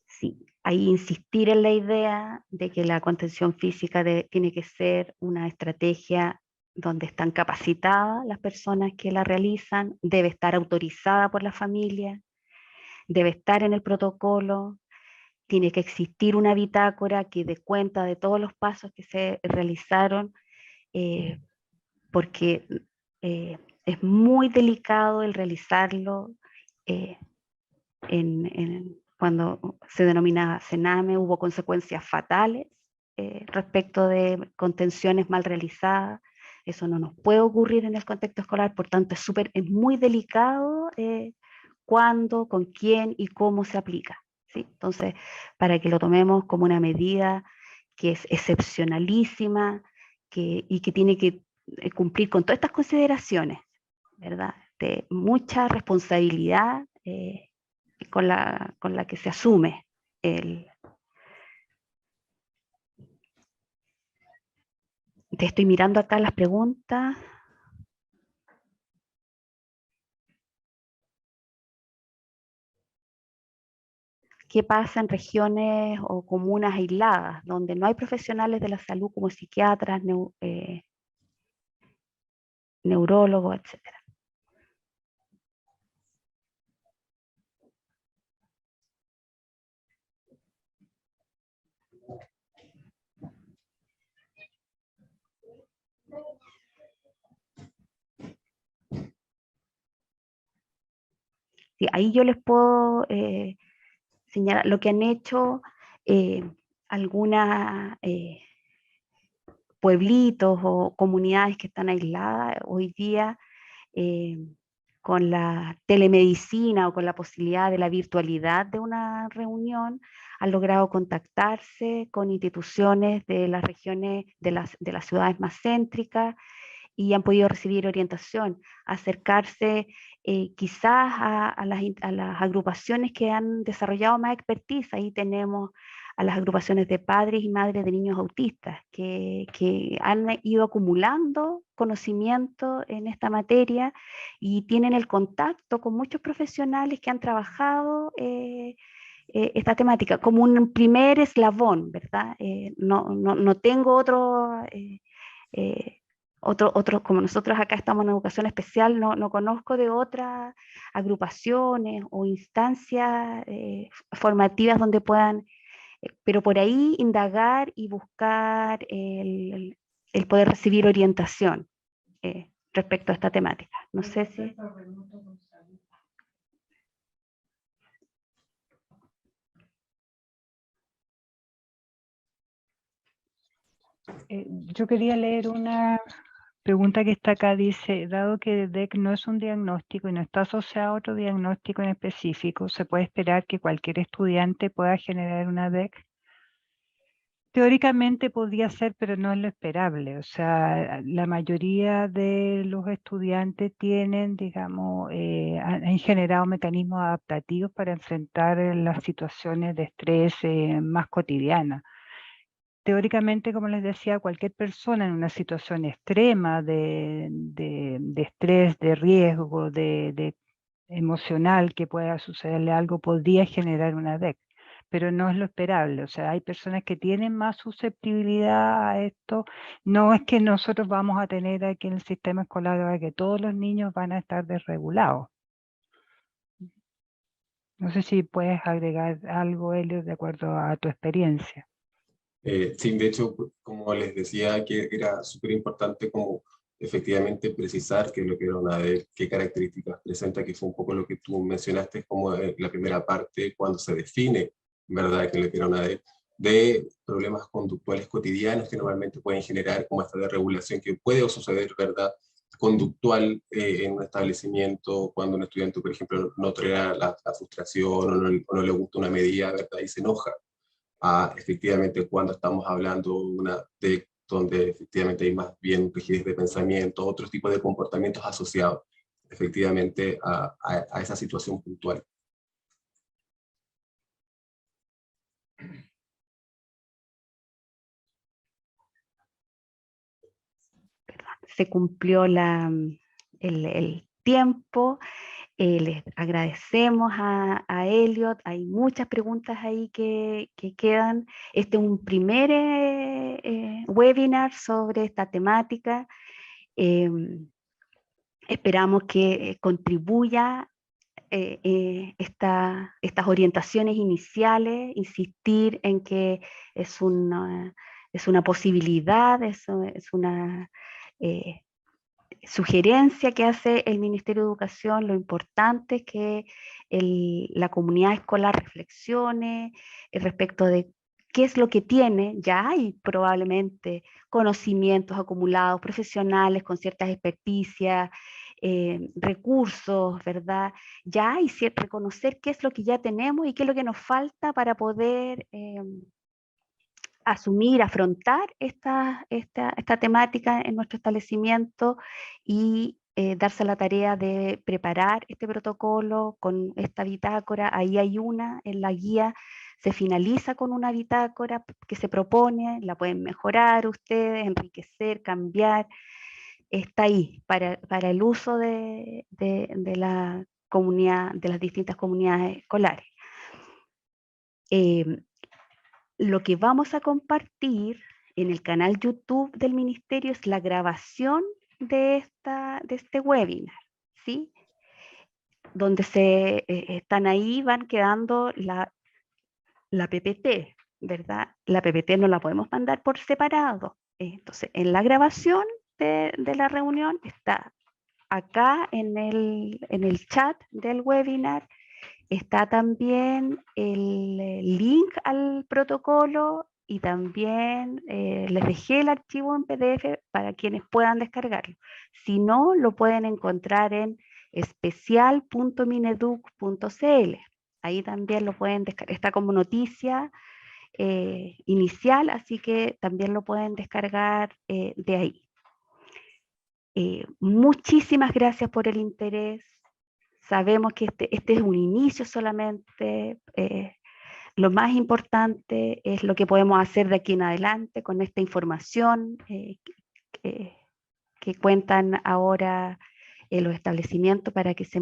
Sí, ahí insistir en la idea de que la contención física tiene que ser una estrategia donde están capacitadas las personas que la realizan, debe estar autorizada por la familia, debe estar en el protocolo, tiene que existir una bitácora que dé cuenta de todos los pasos que se realizaron, porque es muy delicado el realizarlo cuando se denomina CENAME, hubo consecuencias fatales respecto de contenciones mal realizadas. Eso no nos puede ocurrir en el contexto escolar, por tanto es muy delicado cuándo, con quién y cómo se aplica, ¿sí? Entonces, para que lo tomemos como una medida que es excepcionalísima y que tiene que cumplir con todas estas consideraciones, ¿verdad? De mucha responsabilidad con la que se asume Te estoy mirando acá las preguntas. ¿Qué pasa en regiones o comunas aisladas, donde no hay profesionales de la salud como psiquiatras, neurólogos, etcétera? Sí, ahí yo les puedo señalar lo que han hecho algunas pueblitos o comunidades que están aisladas hoy día con la telemedicina o con la posibilidad de la virtualidad de una reunión, han logrado contactarse con instituciones de las regiones, de las ciudades más céntricas, y han podido recibir orientación, acercarse quizás a las agrupaciones que han desarrollado más expertise. Ahí tenemos a las agrupaciones de padres y madres de niños autistas, que han ido acumulando conocimiento en esta materia y tienen el contacto con muchos profesionales que han trabajado esta temática como un primer eslabón, ¿verdad? No tengo otro, como nosotros acá estamos en educación especial, no conozco de otras agrupaciones o instancias formativas donde puedan, pero por ahí indagar y buscar el poder recibir orientación respecto a esta temática. No sé si... Yo quería leer una pregunta que está acá. Dice, dado que DEC no es un diagnóstico y no está asociado a otro diagnóstico en específico, ¿se puede esperar que cualquier estudiante pueda generar una DEC? Teóricamente podría ser, pero no es lo esperable. O sea, la mayoría de los estudiantes tienen, digamos, han generado mecanismos adaptativos para enfrentar las situaciones de estrés más cotidianas. Teóricamente, como les decía, cualquier persona en una situación extrema de estrés, de riesgo, de emocional que pueda sucederle algo, podría generar una DEC, pero no es lo esperable. O sea, hay personas que tienen más susceptibilidad a esto. No es que nosotros vamos a tener aquí en el sistema escolar ahora que todos los niños van a estar desregulados. No sé si puedes agregar algo, Elio, de acuerdo a tu experiencia. Sí, de hecho, como les decía, que era súper importante como efectivamente precisar qué es lo que era una DEC, qué características presenta, que fue un poco lo que tú mencionaste como la primera parte, cuando se define, ¿verdad?, qué es lo que era una DEC, de problemas conductuales cotidianos que normalmente pueden generar como esta desregulación que puede suceder, ¿verdad?, conductual en un establecimiento, cuando un estudiante, por ejemplo, no tolera la frustración o no le gusta una medida, ¿verdad?, y se enoja. Efectivamente cuando estamos hablando de donde efectivamente hay más bien rigidez de pensamiento, otros tipos de comportamientos asociados efectivamente a esa situación puntual. Se cumplió el tiempo. Les agradecemos a Elliot. Hay muchas preguntas ahí que quedan. Este es un primer webinar sobre esta temática. Esperamos que contribuya estas orientaciones iniciales, insistir en que es una posibilidad, es una sugerencia que hace el Ministerio de Educación. Lo importante es que la comunidad escolar reflexione respecto de qué es lo que tiene. Ya hay probablemente conocimientos acumulados, profesionales con ciertas experticias, recursos, ¿verdad? Ya, y reconocer qué es lo que ya tenemos y qué es lo que nos falta para poder asumir, afrontar esta temática en nuestro establecimiento y darse la tarea de preparar este protocolo con esta bitácora. Ahí hay una en la guía, se finaliza con una bitácora que se propone, la pueden mejorar ustedes, enriquecer, cambiar. Está ahí para el uso de la comunidad, de las distintas comunidades escolares. Lo que vamos a compartir en el canal YouTube del Ministerio es la grabación de este webinar, ¿sí? Donde están ahí, van quedando la PPT, ¿verdad? La PPT no la podemos mandar por separado. Entonces, en la grabación de la reunión está acá en el chat del webinar, está también el link al protocolo y también les dejé el archivo en PDF para quienes puedan descargarlo. Si no, lo pueden encontrar en especial.mineduc.cl. Ahí también lo pueden descargar, está como noticia inicial, así que también lo pueden descargar de ahí. Muchísimas gracias por el interés. Sabemos que este es un inicio solamente. Lo más importante es lo que podemos hacer de aquí en adelante con esta información que cuentan ahora los establecimientos para que se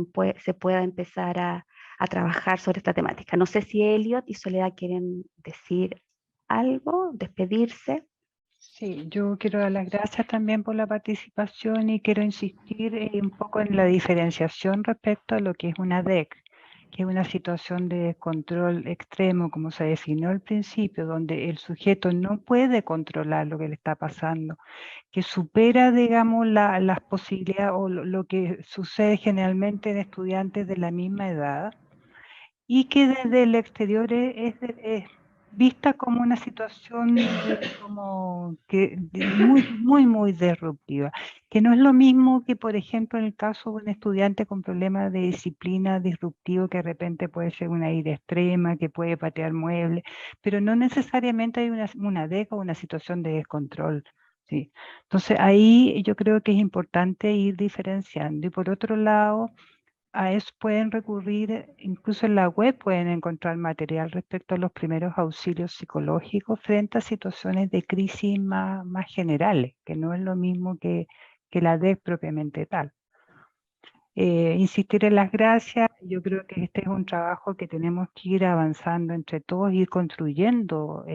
pueda empezar a trabajar sobre esta temática. No sé si Elliot y Soledad quieren decir algo, despedirse. Sí, yo quiero dar las gracias también por la participación y quiero insistir un poco en la diferenciación respecto a lo que es una DEC, que es una situación de control extremo, como se definió al principio, donde el sujeto no puede controlar lo que le está pasando, que supera, digamos, las posibilidades o lo que sucede generalmente en estudiantes de la misma edad, y que desde el exterior es vista como una situación muy disruptiva, que no es lo mismo que, por ejemplo, en el caso de un estudiante con problemas de disciplina disruptivo, que de repente puede ser una ira extrema, que puede patear muebles, pero no necesariamente hay una DEC o una situación de descontrol. ¿Sí? Entonces ahí yo creo que es importante ir diferenciando. Y por otro lado, a eso pueden recurrir, incluso en la web pueden encontrar material respecto a los primeros auxilios psicológicos frente a situaciones de crisis más generales, que no es lo mismo que la DEC propiamente tal. Insistir en las gracias, yo creo que este es un trabajo que tenemos que ir avanzando entre todos, ir construyendo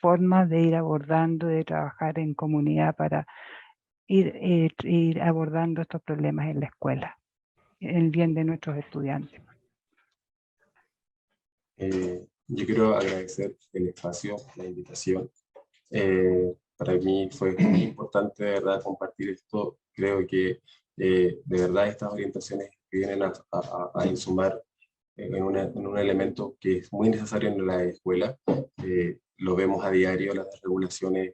formas de ir abordando, de trabajar en comunidad para ir abordando estos problemas en la escuela, el bien de nuestros estudiantes. Yo quiero agradecer el espacio, la invitación. Para mí fue muy importante, de verdad, compartir esto. Creo que, de verdad, estas orientaciones vienen a insumar en un elemento que es muy necesario en la escuela. Lo vemos a diario, las regulaciones.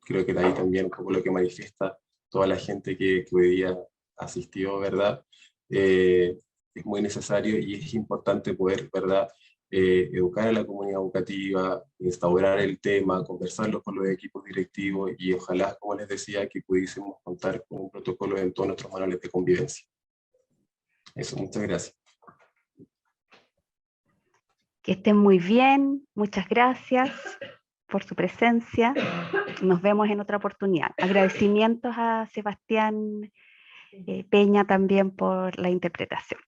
Creo que de ahí también un poco lo que manifiesta toda la gente que hoy día asistió, ¿verdad? Es muy necesario y es importante poder, ¿verdad?, educar a la comunidad educativa, instaurar el tema, conversarlo con los equipos directivos y ojalá, como les decía, que pudiésemos contar con un protocolo en todos nuestros manuales de convivencia. Eso, muchas gracias. Que estén muy bien, muchas gracias por su presencia. Nos vemos en otra oportunidad. Agradecimientos a Sebastián Peña también por la interpretación.